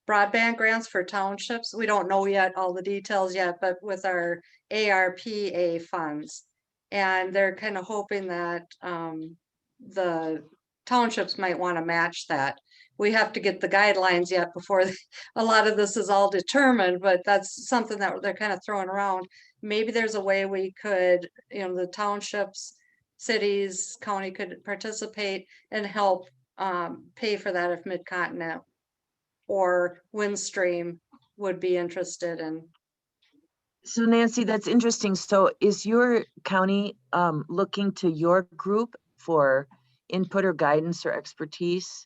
J: broadband grants for townships. We don't know yet all the details yet, but with our ARPA funds. And they're kind of hoping that the townships might want to match that. We have to get the guidelines yet before a lot of this is all determined, but that's something that they're kind of throwing around. Maybe there's a way we could, you know, the townships, cities, county could participate and help pay for that if Mid-Continent or Windstream would be interested in.
B: So Nancy, that's interesting. So is your county looking to your group for input or guidance or expertise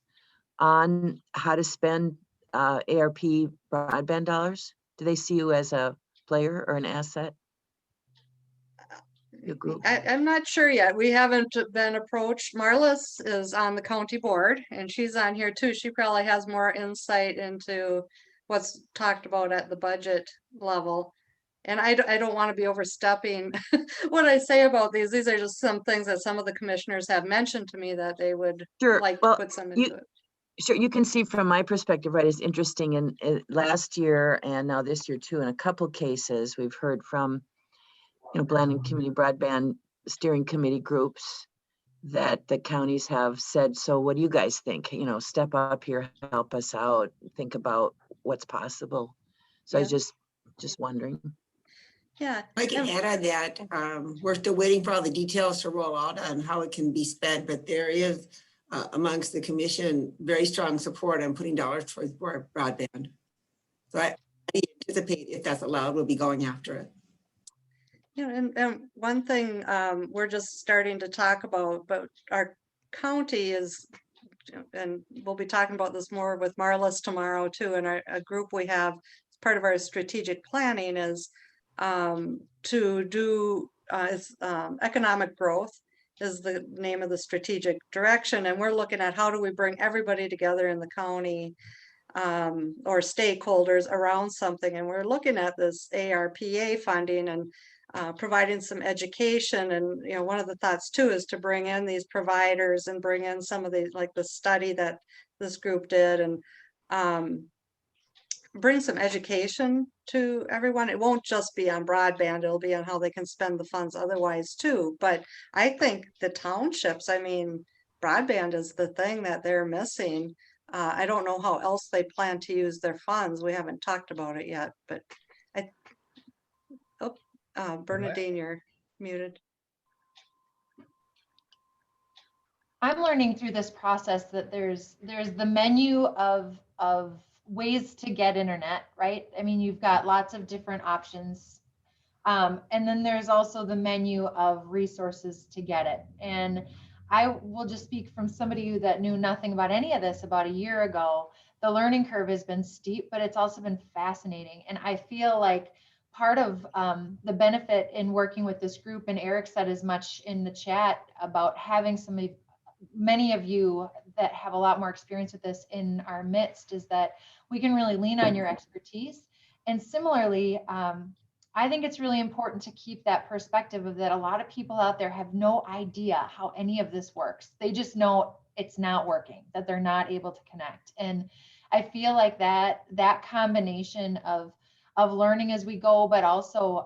B: on how to spend ARP broadband dollars? Do they see you as a player or an asset? Your group?
J: I'm not sure yet. We haven't been approached. Marlis is on the county board and she's on here too. She probably has more insight into what's talked about at the budget level. And I don't want to be overstepping what I say about these. These are just some things that some of the commissioners have mentioned to me that they would like to put some into it.
B: Sure, you can see from my perspective, right, it's interesting. In last year and now this year too, in a couple cases, we've heard from, you know, Blanding Community Broadband Steering Committee groups that the counties have said, so what do you guys think? You know, step up here, help us out, think about what's possible. So
J: Yeah.
B: I was just wondering.
J: Yeah.
K: I can add on that. We're still waiting for all the details to roll out on how it can be spent, but there is amongst the commission very strong support on putting dollars towards broadband. So I anticipate if that's allowed, we'll be going after it.
J: Yeah, and one thing we're just starting to talk about, but our county is, and we'll be talking about this more with Marlis tomorrow too, and a group we have, as part of our strategic planning is to do economic growth is the name of the strategic direction. And we're looking at how do we bring everybody together in the county or stakeholders around something. And we're looking at this ARPA funding and providing some education. And, you know, one of the thoughts too is to bring in these providers and bring in some of the, like the study that this group did, and bring some education to everyone. It won't just be on broadband, it'll be on how they can spend the funds otherwise too. But I think the townships, I mean, broadband is the thing that they're missing. I don't know how else they plan to use their funds. We haven't talked about it yet, but Bernadine, you're muted.
C: I'm learning through this process that there's the menu of ways to get internet, right? I mean, you've got lots of different options. And then there's also the menu of resources to get it. And I will just speak from somebody that knew nothing about any of this about a year ago. The learning curve has been steep, but it's also been fascinating. And I feel like part of the benefit in working with this group, and Eric said as much in the chat about having many of you that have a lot more experience with this in our midst, is that we can really lean on your expertise. And similarly, I think it's really important to keep that perspective of that a lot of people out there have no idea how any of this works. They just know it's not working, that they're not able to connect. And I feel like that combination of learning as we go, but also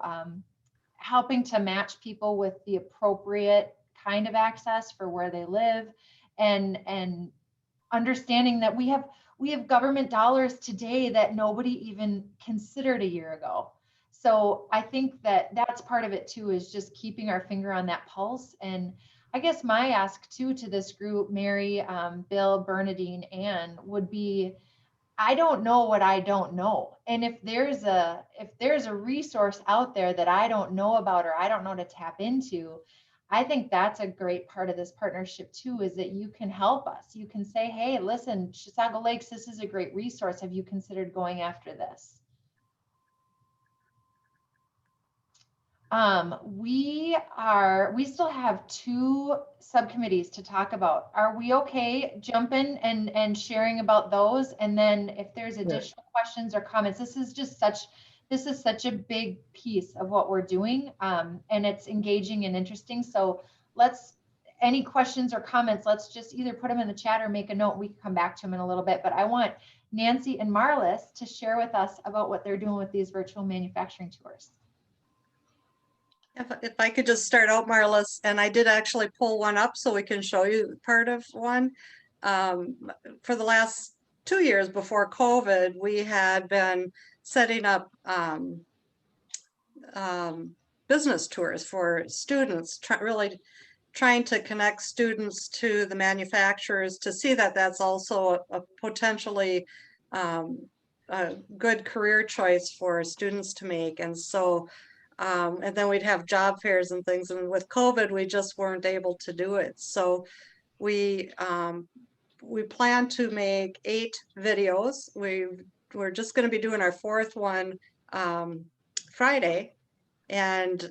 C: helping to match people with the appropriate kind of access for where they live, and understanding that we have government dollars today that nobody even considered a year ago. So I think that that's part of it too, is just keeping our finger on that pulse. And I guess my ask too to this group, Mary, Bill, Bernadine, Ann, would be, I don't know what I don't know. And if there's a resource out there that I don't know about, or I don't know to tap into, I think that's a great part of this partnership too, is that you can help us. You can say, hey, listen, Chisago Lakes, this is a great resource. Have you considered going after this? We still have 2 subcommittees to talk about. Are we okay jumping and sharing about those? And then if there's additional questions or comments, this is such a big piece of what we're doing, and it's engaging and interesting. So any questions or comments, let's just either put them in the chat or make a note. We can come back to them in a little bit, but I want Nancy and Marlis to share with us about what they're doing with these virtual manufacturing tours.
J: If I could just start out, Marlis, and I did actually pull one up so we can show you part of one. For the last 2 years before COVID, we had been setting up business tours for students, really trying to connect students to the manufacturers to see that that's also a potentially a good career choice for students to make. And so and then we'd have job fairs and things, and with COVID we just weren't able to do it. So we plan to make 8 videos. We're just going to be doing our 4th one Friday, and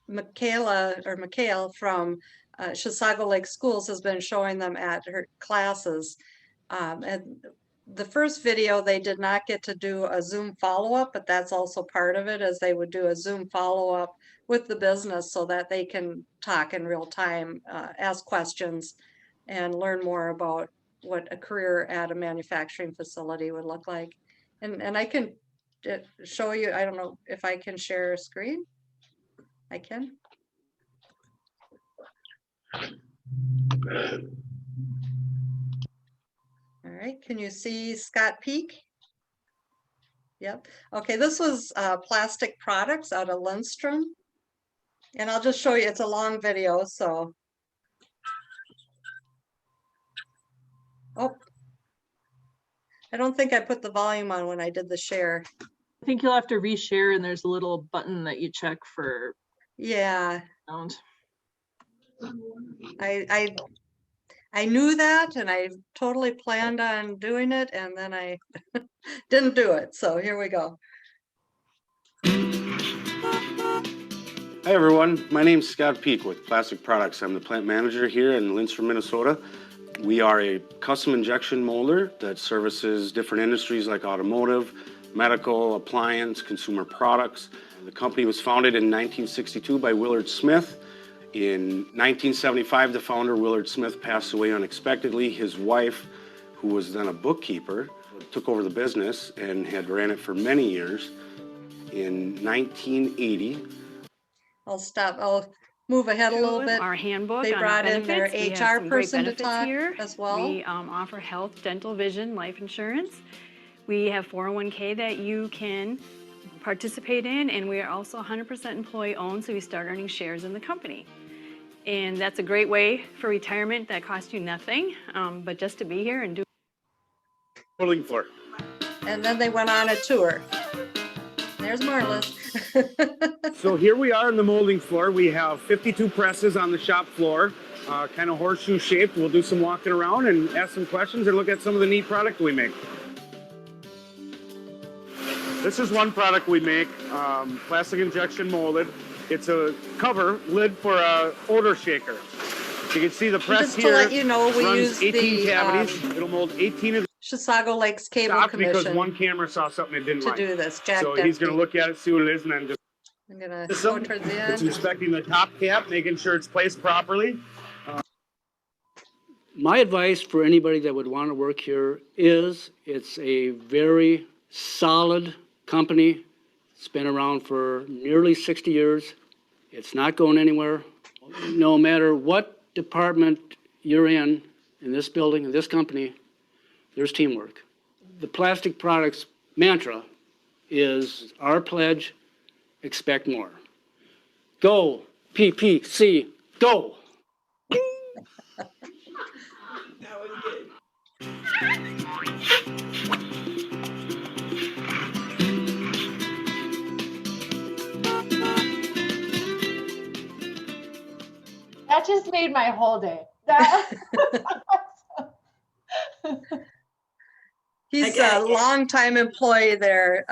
J: Mikhail from Chisago Lake Schools has been showing them at her classes. And the first video, they did not get to do a Zoom follow-up, but that's also part of it, as they would do a Zoom follow-up with the business so that they can talk in real time, ask questions, and learn more about what a career at a manufacturing facility would look like. And I can show you, I don't know if I can share a screen. I can. All right, can you see Scott Peak? Yep. Okay, this was plastic products out of Lindstrom. And I'll just show you, it's a long video, so. Oh, I don't think I put the volume on when I did the share.
L: I think you'll have to reshare, and there's a little button that you check for.
J: Yeah.
L: Sound.
J: I knew that, and I totally planned on doing it, and then I didn't do it. So here we go.
M: Hi everyone, my name is Scott Peak with Plastic Products. I'm the plant manager here in Lindstrom, Minnesota. We are a custom injection molder that services different industries like automotive, medical, appliance, consumer products. The company was founded in 1962 by Willard Smith. In 1975, the founder, Willard Smith, passed away unexpectedly. His wife, who was then a bookkeeper, took over the business and had ran it for many years. In 1980,
J: I'll stop. I'll move ahead a little bit.
N: Our handbook
J: They
N: on
J: brought in their
N: benefits. We have
J: HR
N: some great
J: person to
N: benefits
J: talk
N: here
J: as well.
N: We offer health, dental, vision, life insurance. We have 401k that you can participate in, and we are also 100% employee owned, so we start earning shares in the company. And that's a great way for retirement that costs you nothing, but just to be here and do.
M: what are you looking for?
J: And then they went on a tour. There's Marlis.
M: So here we are on the molding floor. We have 52 presses on the shop floor, kind of horseshoe shaped. We'll do some walking around and ask some questions and look at some of the neat product we make. This is one product we make, plastic injection molded. It's a cover lid for a odor shaker. You can see the press
J: Just to
M: here
J: let you know, we
M: runs
J: use
M: 18
J: the,
M: cavities. It'll mold 18 of the
J: Chisago Lakes Cable
M: stopped because
J: Commission
M: one camera saw something it didn't
J: to
M: like.
J: do this. Jack
M: So he's going to
J: Dempsey.
M: look at it, see what it is, and then just
J: I'm gonna
M: This
J: go
M: one,
J: towards the
M: it's
J: end.
M: inspecting the top cap, making sure it's placed properly.
O: My advice for anybody that would want to work here is it's a very solid company. It's been around for nearly 60 years. It's not going anywhere. No matter what department you're in this building, in this company, there's teamwork. The plastic products mantra is our pledge, expect more. Go, PPC, go!
C: That just made my whole day. That
J: He's a longtime employee there.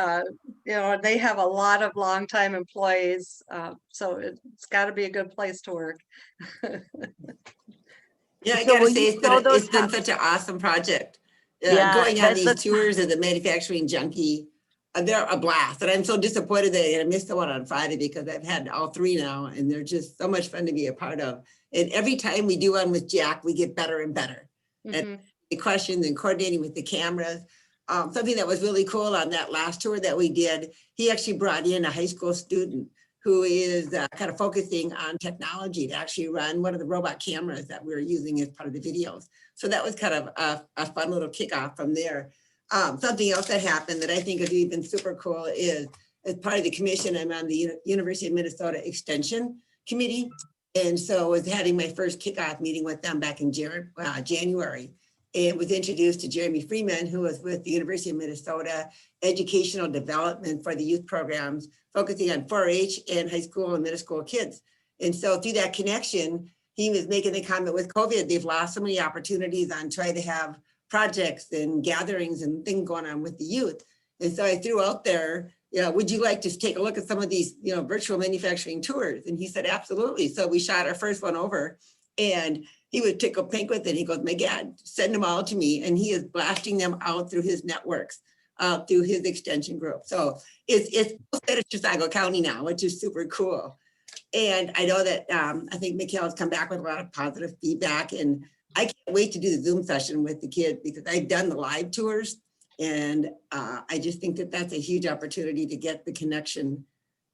J: You know, they have a lot of longtime employees, so it's got to be a good place to work.
K: Yeah, I
B: So
K: gotta
B: will
K: say,
B: you show those
K: it's been
B: top-
K: such an awesome project.
B: Yeah,
K: Going on
B: that's
K: these
B: the-
K: tours of the manufacturing junkie, they're a blast. And I'm so disappointed that I missed the one on Friday because I've had all three now and they're just so much fun to be a part of. And every time we do one with Jack, we get better and better. And the questions and coordinating with the cameras. Something that was really cool on that last tour that we did, he actually brought in a high school student who is kind of focusing on technology to actually run one of the robot cameras that we were using as part of the videos. So that was kind of a fun little kickoff from there. Something else that happened that I think has even super cool is, as part of the commission, I'm on the University of Minnesota Extension Committee. And so I was having my first kickoff meeting with them back in January. It was introduced to Jeremy Freeman, who was with the University of Minnesota Educational Development for the youth programs, focusing on 4-H and high school and middle school kids. And so through that connection, he was making the comment with COVID, they've lost so many opportunities on trying to have projects and gatherings and things going on with the youth. And so I threw out there, would you like to take a look at some of these, virtual manufacturing tours? And he said, absolutely. So we shot our first one over and he was tickled pink with it. He goes, my God, send them all to me. And he is blasting them out through his networks, through his extension group. So it's at Chisago County now, which is super cool. And I know that I think Mikhail has come back with a lot of positive feedback. And I can't wait to do the Zoom session with the kids because I've done the live tours. And I just think that that's a huge opportunity to get the connection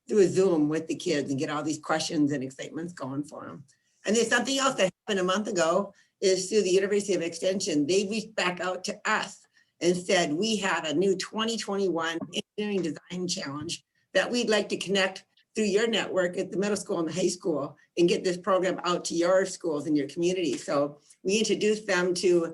K: through a Zoom with the kids and get all these questions and excitements going for them. And there's something else that happened a month ago is through the University of Extension. They reached back out to us and said, we have a new 2021 Engineering Design Challenge that we'd like to connect through your network at the middle school and the high school and get this program out to your schools and your community. So we introduced them to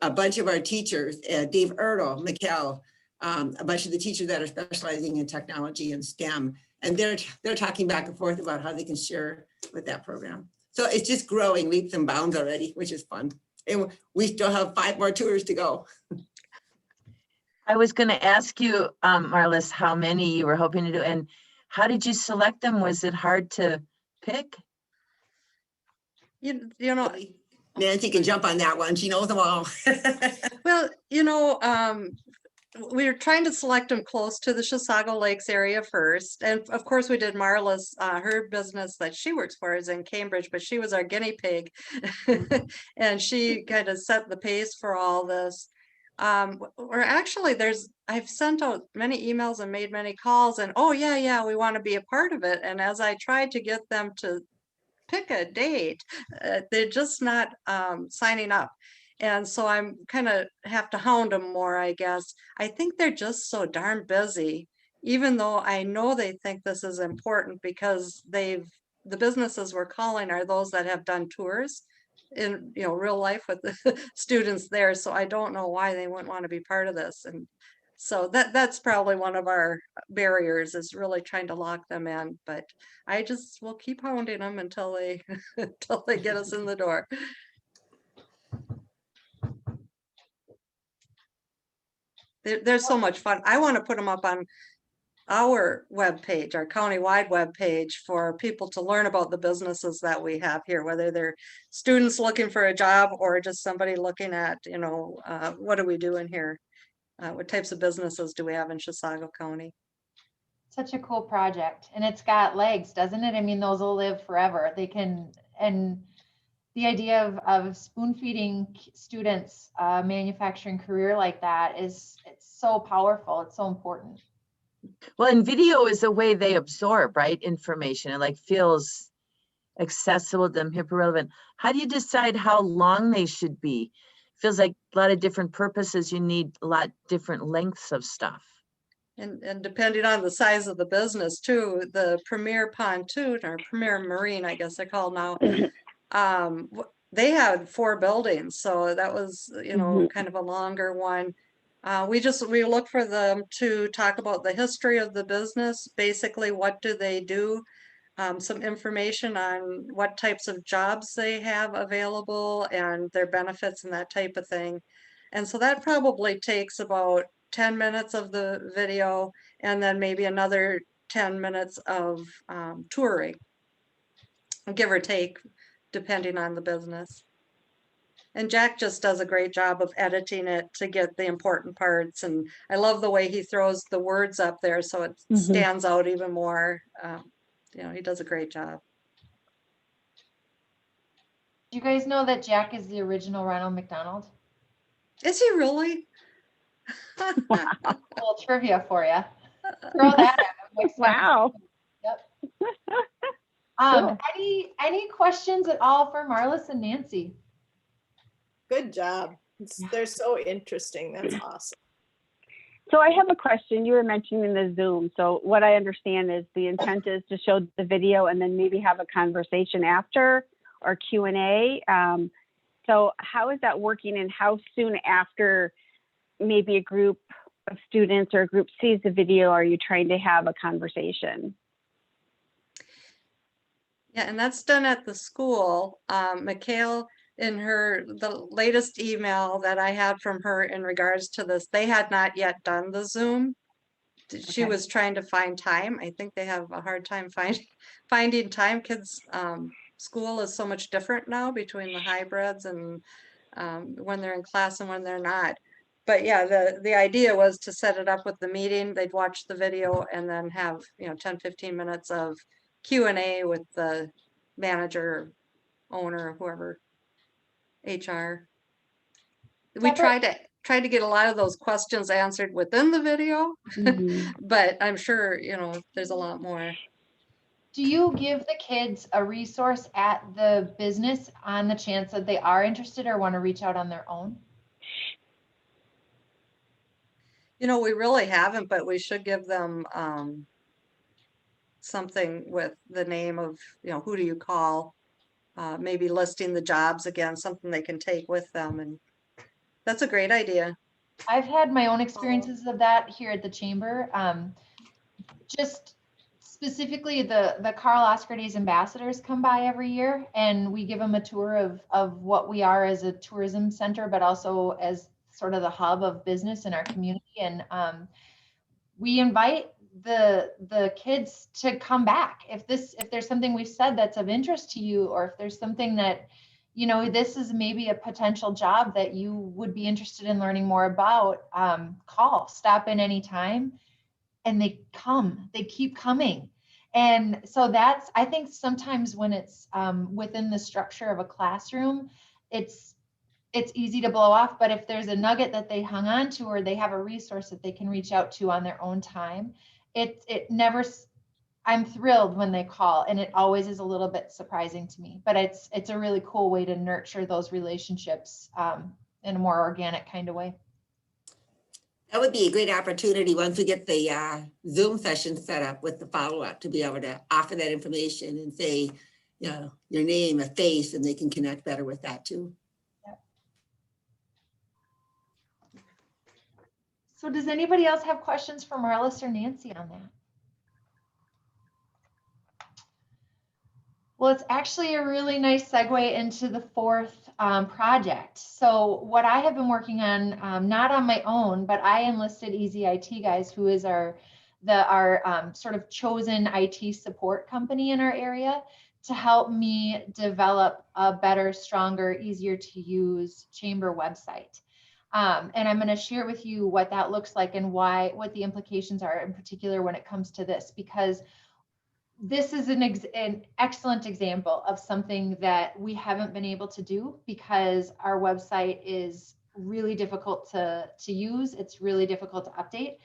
K: a bunch of our teachers, Dave Erdl, Mikkel, a bunch of the teachers that are specializing in technology and STEM. And they're talking back and forth about how they can share with that program. So it's just growing leaps and bounds already, which is fun. And we still have 5 more tours to go.
B: I was going to ask you, Marlis, how many you were hoping to do, and how did you select them? Was it hard to pick?
J: You know,
K: Nancy can jump on that one. She knows them all.
J: well, we were trying to select them close to the Chisago Lakes area first. And of course we did Marla's, her business that she works for is in Cambridge, but she was our guinea pig. And she kind of set the pace for all this. Or actually I've sent out many emails and made many calls and, oh yeah, we want to be a part of it. And as I tried to get them to pick a date, they're just not signing up. And so I'm kind of have to hound them more, I guess. I think they're just so darn busy, even though I know they think this is important because the businesses we're calling are those that have done tours in, real life with the students there. So I don't know why they wouldn't want to be part of this. And so that's probably one of our barriers, is really trying to lock them in. But I just will keep hounding them until they until they get us in the door. They're so much fun. I want to put them up on our webpage, our countywide webpage, for people to learn about the businesses that we have here, whether they're students looking for a job or just somebody looking at, what are we doing here? What types of businesses do we have in Chisago County?
C: Such a cool project, and it's got legs, doesn't it? I mean, those will live forever. They can, and the idea of spoon feeding students a manufacturing career like that it's so powerful. It's so important.
B: Well, and video is a way they absorb, right, information. It like feels accessible to them, hyper relevant. How do you decide how long they should be? Feels like a lot of different purposes. You need a lot different lengths of stuff.
J: And depending on the size of the business too, the Premier Pontoon, or Premier Marine, I guess they're called now, they had 4 buildings. So that was, kind of a longer one. We look for them to talk about the history of the business. Basically, what do they do? Some information on what types of jobs they have available and their benefits and that type of thing. And so that probably takes about 10 minutes of the video, and then maybe another 10 minutes of touring, give or take, depending on the business. And Jack just does a great job of editing it to get the important parts. And I love the way he throws the words up there so it stands out even more. He does a great job.
C: Do you guys know that Jack is the original Ronald McDonald?
J: Is he really?
C: A little trivia for you. Throw that at him.
D: Wow.
C: Yep.
D: Cool.
C: Any questions at all for Marlis and Nancy?
F: Good job. They're so interesting. That's awesome.
D: So I have a question. You were mentioning the Zoom. So what I understand is the intent is to show the video and then maybe have a conversation after, or Q&A. So how is that working, and how soon after maybe a group of students or a group sees the video are you trying to have a conversation?
J: Yeah, and that's done at the school. Mikhail, in the latest email that I had from her in regards to this, they had not yet done the Zoom. She was trying to find time. I think they have a hard time finding time. Kids, school is so much different now between the hybrids and when they're in class and when they're not. But yeah, the idea was to set it up with the meeting. They'd watch the video and then have 10-15 minutes of Q&A with the manager, owner, whoever, HR. We tried to get a lot of those questions answered within the video, but I'm sure there's a lot more.
C: Do you give the kids a resource at the business on the chance that they are interested or want to reach out on their own?
J: We really haven't, but we should give them something with the name of, who do you call, maybe listing the jobs again, something they can take with them. And that's a great idea.
C: I've had my own experiences of that here at the chamber. Just specifically the Carl Oscar Days ambassadors come by every year, and we give them a tour of what we are as a tourism center, but also as sort of the hub of business in our community. And we invite the kids to come back if there's something we've said that's of interest to you, or if there's something that you know, this is maybe a potential job that you would be interested in learning more about, call, stop in anytime. And they keep coming. And so that's, I think sometimes when it's within the structure of a classroom, it's easy to blow off, but if there's a nugget that they hung on to, or they have a resource that they can reach out to on their own time, it never, I'm thrilled when they call, and it always is a little bit surprising to me, but it's a really cool way to nurture those relationships in a more organic kind of way.
K: That would be a great opportunity once we get the Zoom session set up with the follow-up to be able to offer that information and say, you know, your name, a face, and they can connect better with that too.
C: Yep. So does anybody else have questions for Marlis or Nancy on that? Well, it's actually a really nice segue into the fourth project. So what I have been working on, not on my own, but I enlisted Easy IT Guys, who is our sort of chosen IT support company in our area, to help me develop a better, stronger, easier to use chamber website. And I'm going to share with you what that looks like and what the implications are in particular when it comes to this, because this is an excellent example of something that we haven't been able to do because our website is really difficult to use. It's really difficult to update.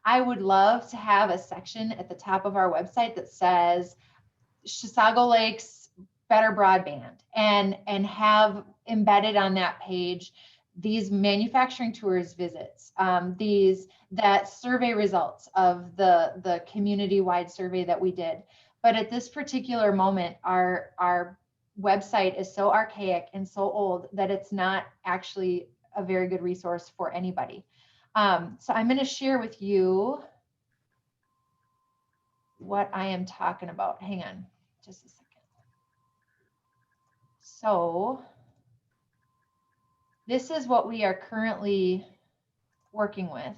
C: I would love to have a section at the top of our website that says Chisago Lakes better broadband, and have embedded on that page these manufacturing tours visits, that survey results of the community-wide survey that we did. But at this particular moment, our website is so archaic and so old that it's not actually a very good resource for anybody. So I'm going to share with you what I am talking about. Hang on just a second. So this is what we are currently working with.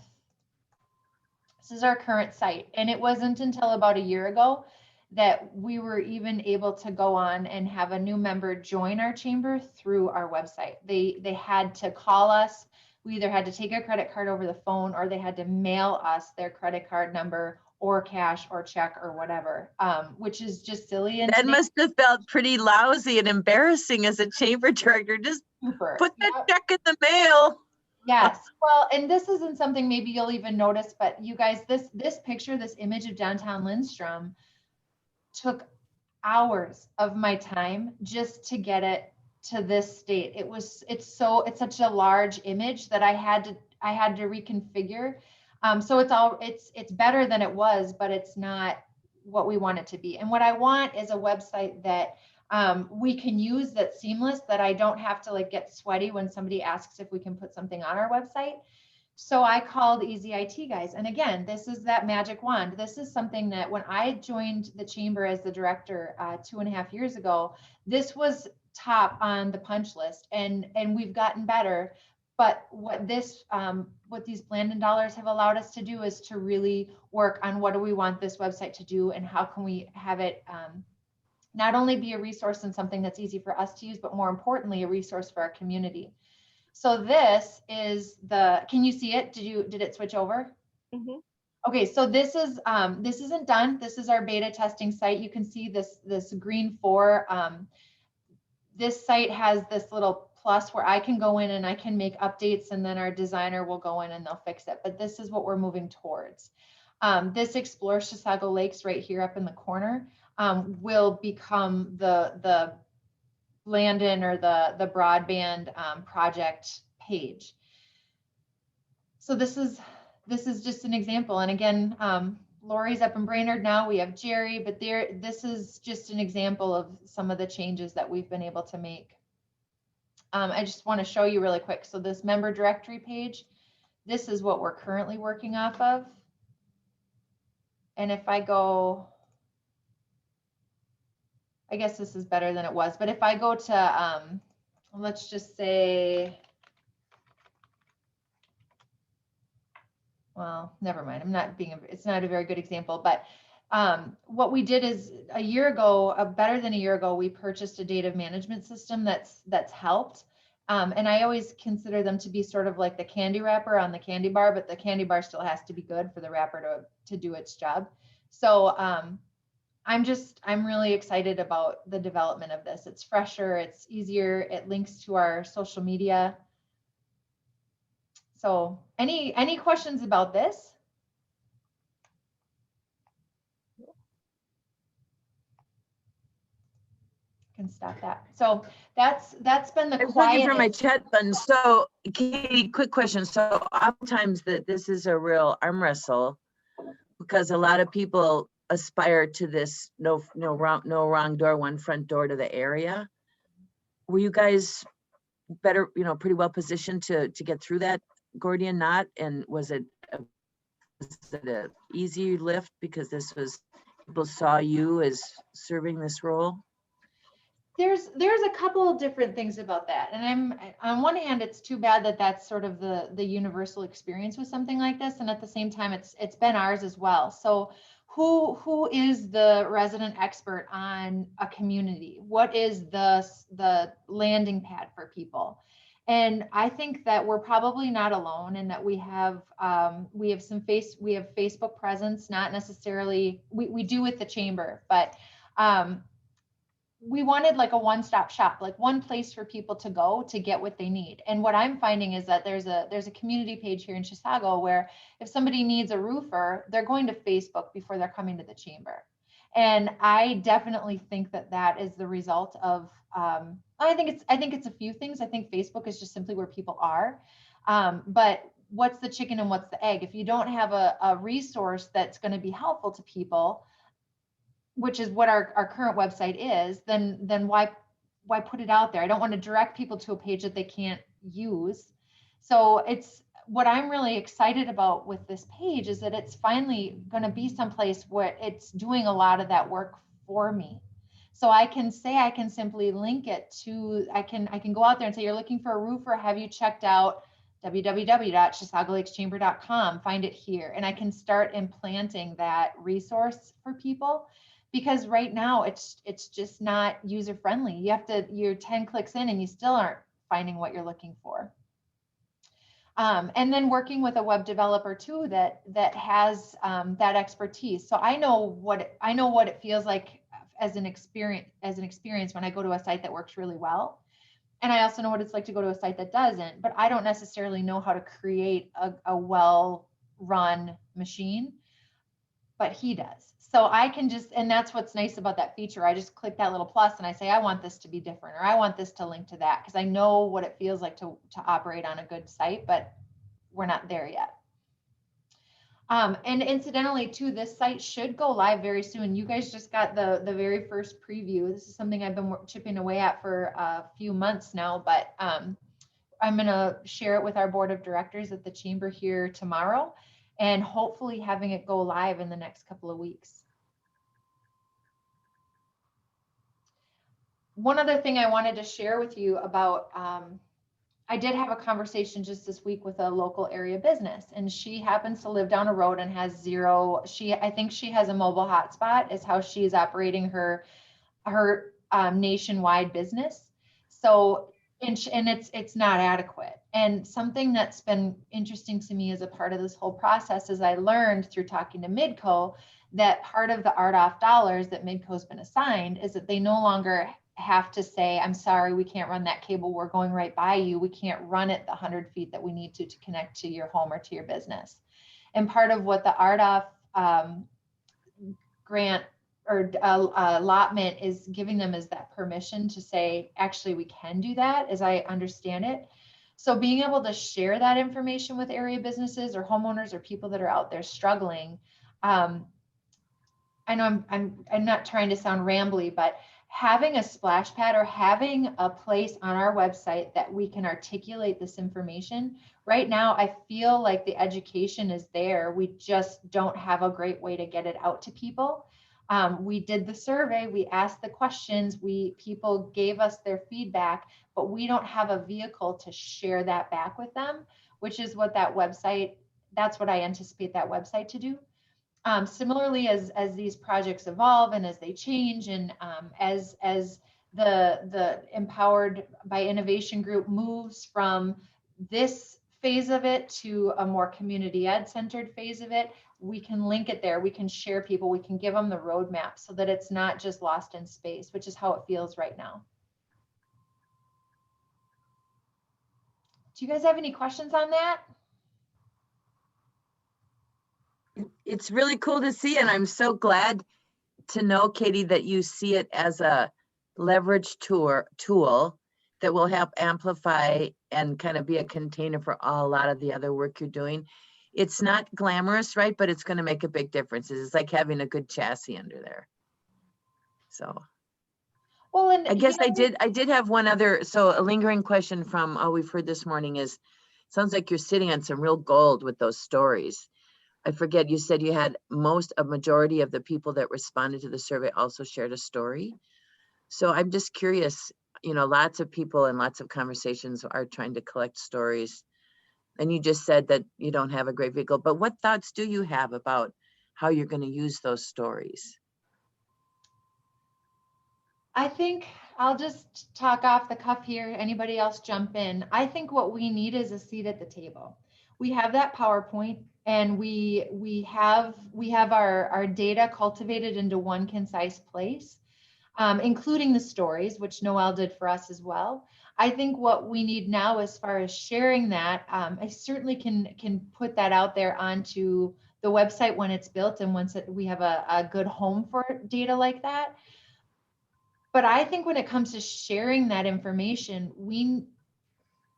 C: This is our current site. And it wasn't until about a year ago that we were even able to go on and have a new member join our chamber through our website. They had to call us. We either had to take a credit card over the phone, or they had to mail us their credit card number or cash or check or whatever, which is just silly. And
B: That must have felt pretty lousy and embarrassing as a chamber director. Just
C: super.
B: put that check in the mail.
C: Yes. Well, and this isn't something maybe you'll even notice, but you guys, this picture, this image of downtown Lindstrom took hours of my time just to get it to this state. It's such a large image that I had to reconfigure. So it's better than it was, but it's not what we want it to be. And what I want is a website that we can use, that's seamless, that I don't have to like get sweaty when somebody asks if we can put something on our website. So I called Easy IT Guys. And again, this is that magic wand. This is something that when I joined the chamber as the director 2.5 years ago, this was top on the punch list, and we've gotten better. But what these Blandin dollars have allowed us to do is to really work on what do we want this website to do, and how can we have it not only be a resource and something that's easy for us to use, but more importantly, a resource for our community. So this is can you see it? Did it switch over?
F: Mm-hmm.
C: Okay, so this isn't done. This is our beta testing site. You can see this green 4. This site has this little plus where I can go in and I can make updates, and then our designer will go in and they'll fix it. But this is what we're moving towards. This Explore Chisago Lakes right here up in the corner will become the Blandin or the broadband project page. So this is just an example. And again, Lori's up in Brainerd now. We have Jerry, but this is just an example of some of the changes that we've been able to make. I just want to show you really quick. So this member directory page, this is what we're currently working off of. And if I go, I guess this is better than it was, but if I go to, let's just say, well, never mind. It's not a very good example, but What we did is a year ago, better than a year ago, we purchased a data management system that's helped. And I always consider them to be sort of like the candy wrapper on the candy bar, but the candy bar still has to be good for the wrapper to do its job. So I'm really excited about the development of this. It's fresher, it's easier, it links to our social media. So any questions about this? Can stop that. So that's been the
B: I was looking
C: quiet.
B: for my chat button. So Katie, quick question. So oftentimes that this is a real arm wrestle because a lot of people aspire to this no wrong door, one front door to the area. Were you guys better, pretty well positioned to get through that Gordian knot? And was it a easy lift because people saw you as serving this role?
C: There's a couple of different things about that. And on one hand, it's too bad that that's sort of the universal experience with something like this. And at the same time, it's been ours as well. So who is the resident expert on a community? What is the landing pad for people? And I think that we're probably not alone in that we have Facebook presence, not necessarily, we do with the chamber, but we wanted like a one-stop shop, like one place for people to go to get what they need. And what I'm finding is that there's a community page here in Chisago where if somebody needs a roofer, they're going to Facebook before they're coming to the chamber. And I definitely think that is the result of, I think it's a few things. I think Facebook is just simply where people are. But what's the chicken and what's the egg? If you don't have a resource that's going to be helpful to people, which is what our current website is, then why put it out there? I don't want to direct people to a page that they can't use. So it's what I'm really excited about with this page is that it's finally going to be someplace where it's doing a lot of that work for me. So I can simply link it to, I can go out there and say, you're looking for a roofer, have you checked out www.chisagolakechamber.com, find it here. And I can start implanting that resource for people. Because right now it's just not user friendly. You're 10 clicks in and you still aren't finding what you're looking for. And then working with a web developer too that has that expertise. So I know what it feels like as an experience when I go to a site that works really well. And I also know what it's like to go to a site that doesn't, but I don't necessarily know how to create a well-run machine, but he does. So I can and that's what's nice about that feature. I just click that little plus and I say, I want this to be different, or I want this to link to that, because I know what it feels like to operate on a good site, but we're not there yet. And incidentally too, this site should go live very soon. You guys just got the very first preview. This is something I've been chipping away at for a few months now, but I'm going to share it with our board of directors at the chamber here tomorrow, and hopefully having it go live in the next couple of weeks. One other thing I wanted to share with you about, I did have a conversation just this week with a local area business, and she happens to live down a road and has I think she has a mobile hotspot is how she's operating her nationwide business. So, and it's not adequate. And something that's been interesting to me as a part of this whole process is I learned through talking to Midco that part of the RDOF dollars that Midco's been assigned is that they no longer have to say, I'm sorry, we can't run that cable. We're going right by you. We can't run it the 100 feet that we need to connect to your home or to your business. And part of what the RDOF grant or allotment is giving them is that permission to say, actually, we can do that, as I understand it. So being able to share that information with area businesses or homeowners or people that are out there struggling. I know I'm not trying to sound rambly, but having a splash pad or having a place on our website that we can articulate this information. Right now, I feel like the education is there. We just don't have a great way to get it out to people. We did the survey, we asked the questions, people gave us their feedback, but we don't have a vehicle to share that back with them, which is what that's what I anticipate that website to do. Similarly, as these projects evolve and as they change, and as the Empowered by Innovation group moves from this phase of it to a more community ed centered phase of it, we can link it there. We can share people. We can give them the roadmap so that it's not just lost in space, which is how it feels right now. Do you guys have any questions on that?
B: It's really cool to see, and I'm so glad to know, Katie, that you see it as a leverage tool that will help amplify and kind of be a container for a lot of the other work you're doing. It's not glamorous, right? But it's going to make a big difference. It's like having a good chassis under there. So,
C: well, and
B: I guess I did have one other. So a lingering question from all we've heard this morning is, sounds like you're sitting on some real gold with those stories. I forget, you said you had a majority of the people that responded to the survey also shared a story. So I'm just curious, you know, lots of people and lots of conversations are trying to collect stories. And you just said that you don't have a great vehicle, but what thoughts do you have about how you're going to use those stories?
C: I think I'll just talk off the cuff here. Anybody else jump in. I think what we need is a seat at the table. We have that PowerPoint, and we have our data cultivated into one concise place, including the stories, which Noelle did for us as well. I think what we need now, as far as sharing that, I certainly can put that out there onto the website when it's built and once we have a good home for data like that. But I think when it comes to sharing that information,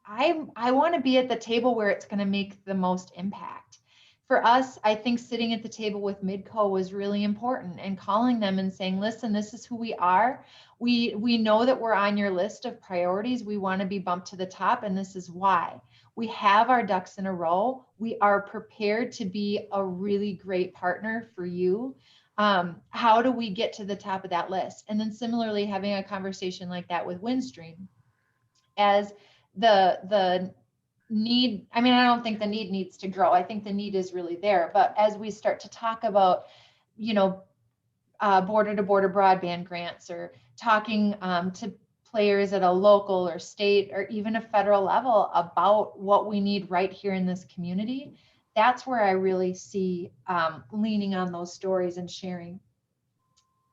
C: I want to be at the table where it's going to make the most impact. For us, I think sitting at the table with Midco was really important, and calling them and saying, listen, this is who we are. We know that we're on your list of priorities. We want to be bumped to the top, and this is why. We have our ducks in a row. We are prepared to be a really great partner for you. How do we get to the top of that list? And then similarly, having a conversation like that with Windstream, as the need, I mean, I don't think the need needs to grow. I think the need is really there. But as we start to talk about, you know, border to border broadband grants, or talking to players at a local or state or even a federal level about what we need right here in this community, that's where I really see leaning on those stories and sharing.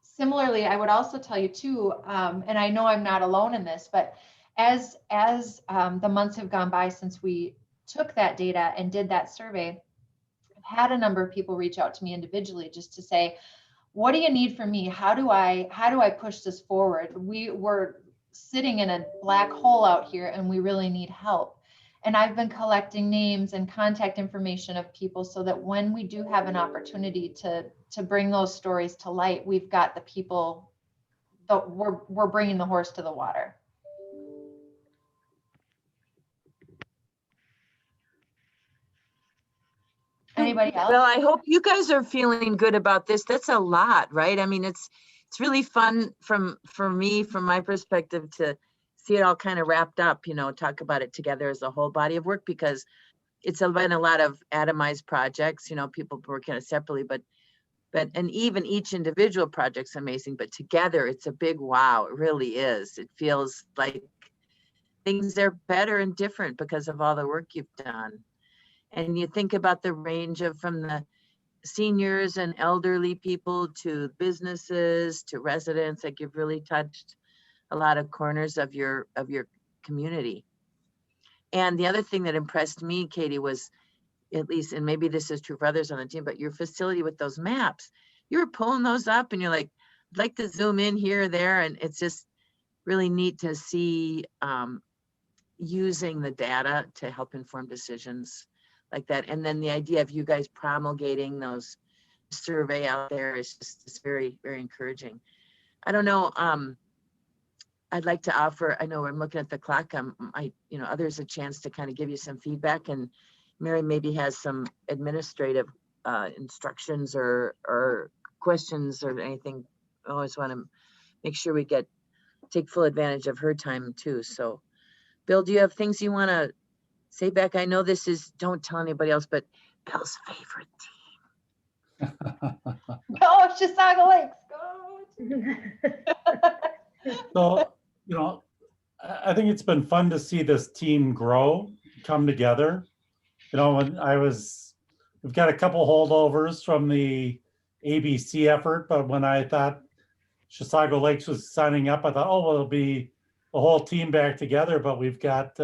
C: Similarly, I would also tell you too, and I know I'm not alone in this, but as the months have gone by since we took that data and did that survey, I've had a number of people reach out to me individually just to say, what do you need from me? How do I push this forward? We're sitting in a black hole out here and we really need help. And I've been collecting names and contact information of people so that when we do have an opportunity to bring those stories to light, we've got the people that we're bringing the horse to the water. Anybody else?
B: Well, I hope you guys are feeling good about this. That's a lot, right? I mean, it's really fun for me, from my perspective, to see it all kind of wrapped up, you know, talk about it together as a whole body of work, because it's been a lot of atomized projects, you know, people working separately, but and even each individual project's amazing, but together it's a big wow. It really is. It feels like things are better and different because of all the work you've done. And you think about the range of from the seniors and elderly people to businesses to residents, like you've really touched a lot of corners of your community. And the other thing that impressed me, Katie, was, at least, and maybe this is true for others on the team, but your facility with those maps, you were pulling those up and you're like, I'd like to zoom in here or there. And it's just really neat to see using the data to help inform decisions like that. And then the idea of you guys promulgating those survey out there is just, it's very, very encouraging. I don't know. I'd like to offer, I know I'm looking at the clock, others a chance to kind of give you some feedback, and Mary maybe has some administrative instructions or questions or anything. I always want to make sure we take full advantage of her time too. So Bill, do you have things you want to say back? I know this is, don't tell anybody else, but Bill's favorite
C: Go Chisago Lakes, go.
E: So, you know, I think it's been fun to see this team grow, come together. You know, we've got a couple holdovers from the ABC effort, but when I thought Chisago Lakes was signing up, I thought, oh, well, it'll be the whole team back together, but we've got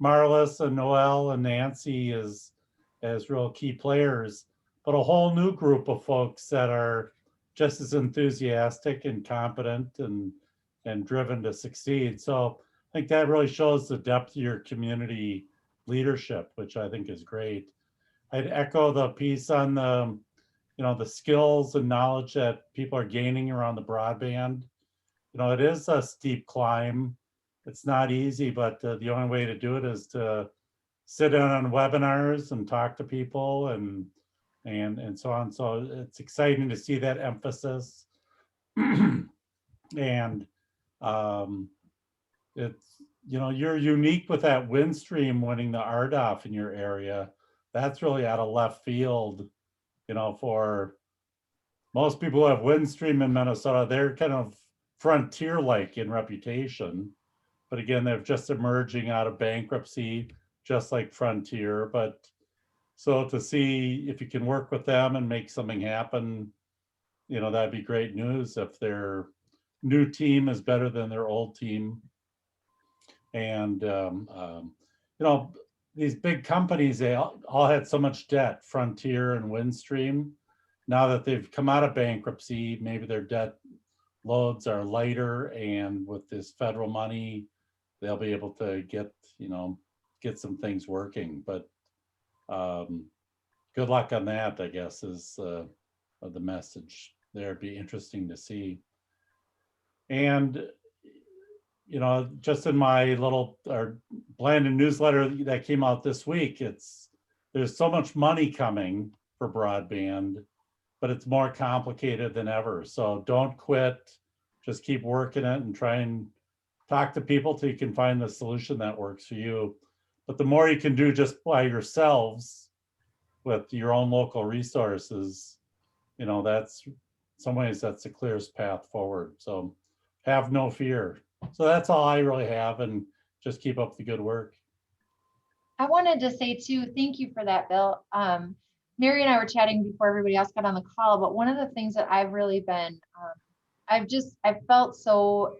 E: Marlis and Noel and Nancy as real key players, but a whole new group of folks that are just as enthusiastic and competent and driven to succeed. So I think that really shows the depth of your community leadership, which I think is great. I'd echo the piece on the, you know, the skills and knowledge that people are gaining around the broadband. You know, it is a steep climb. It's not easy, but the only way to do it is to sit in on webinars and talk to people and so on. So it's exciting to see that emphasis. And it's, you know, you're unique with that Windstream winning the RDOF in your area. That's really out of left field, you know, for most people who have Windstream in Minnesota. They're kind of frontier-like in reputation. But again, they're just emerging out of bankruptcy, just like Frontier. But so to see if you can work with them and make something happen, you know, that'd be great news if their new team is better than their old team. And, you know, these big companies, they all had so much debt, Frontier and Windstream. Now that they've come out of bankruptcy, maybe their debt loads are lighter, and with this federal money, they'll be able to get, you know, get some things working. But good luck on that, I guess, is the message there. It'd be interesting to see. And, you know, just in my little Blandon newsletter that came out this week, there's so much money coming for broadband, but it's more complicated than ever. So don't quit, just keep working it and try and talk to people till you can find the solution that works for you. But the more you can do just by yourselves with your own local resources, you know, that's in some ways that's the clearest path forward. So have no fear. So that's all I really have, and just keep up the good work.
C: I wanted to say too, thank you for that, Bill. Mary and I were chatting before everybody else got on the call, but one of the things that I've really been, I've felt so,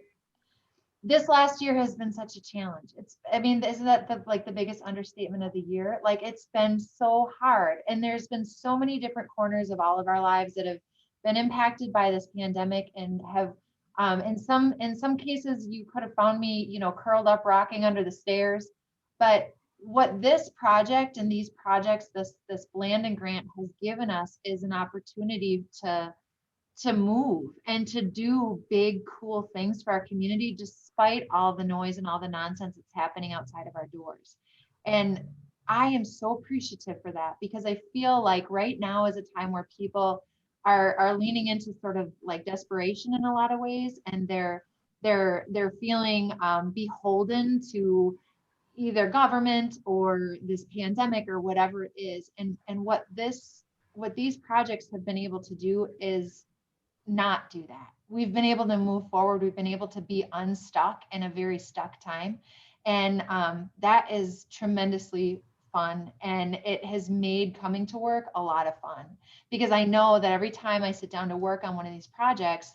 C: this last year has been such a challenge. I mean, isn't that the biggest understatement of the year? Like, it's been so hard, and there's been so many different corners of all of our lives that have been impacted by this pandemic, and have, in some cases, you could have found me, you know, curled up rocking under the stairs. But what this project and these projects, this Blandon grant has given us is an opportunity to move and to do big, cool things for our community, despite all the noise and all the nonsense that's happening outside of our doors. And I am so appreciative for that, because I feel like right now is a time where people are leaning into sort of like desperation in a lot of ways, and they're feeling beholden to either government or this pandemic or whatever it is. And what these projects have been able to do is not do that. We've been able to move forward. We've been able to be unstuck in a very stuck time. And that is tremendously fun. And it has made coming to work a lot of fun, because I know that every time I sit down to work on one of these projects,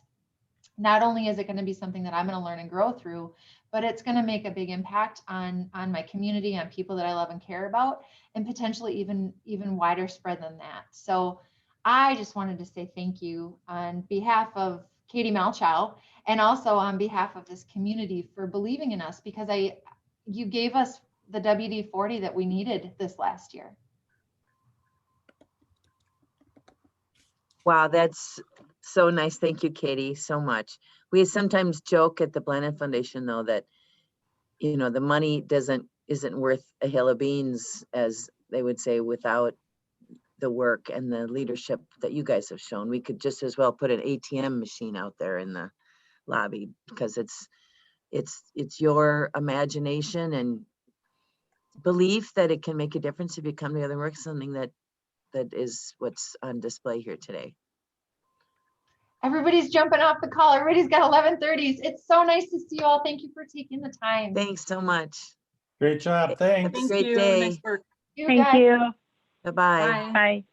C: not only is it going to be something that I'm going to learn and grow through, but it's going to make a big impact on my community, on people that I love and care about, and potentially even wider spread than that. So I just wanted to say thank you on behalf of Katie Malchow, and also on behalf of this community, for believing in us, because you gave us the WD-40 that we needed this last year.
B: Wow, that's so nice. Thank you, Katie, so much. We sometimes joke at the Blandon Foundation, though, that, you know, the money isn't worth a hill of beans, as they would say, without the work and the leadership that you guys have shown. We could just as well put an ATM machine out there in the lobby, because it's your imagination and belief that it can make a difference if you come together and work something that that is what's on display here today.
C: Everybody's jumping off the call. Everybody's got 11:30s. It's so nice to see you all. Thank you for taking the time.
B: Thanks so much.
E: Great job. Thanks.
B: Have a great
L: you.
B: day.
L: Nice work.
C: You
D: Thank
C: guys.
D: you.
B: Bye-bye.
L: Bye.
D: Bye.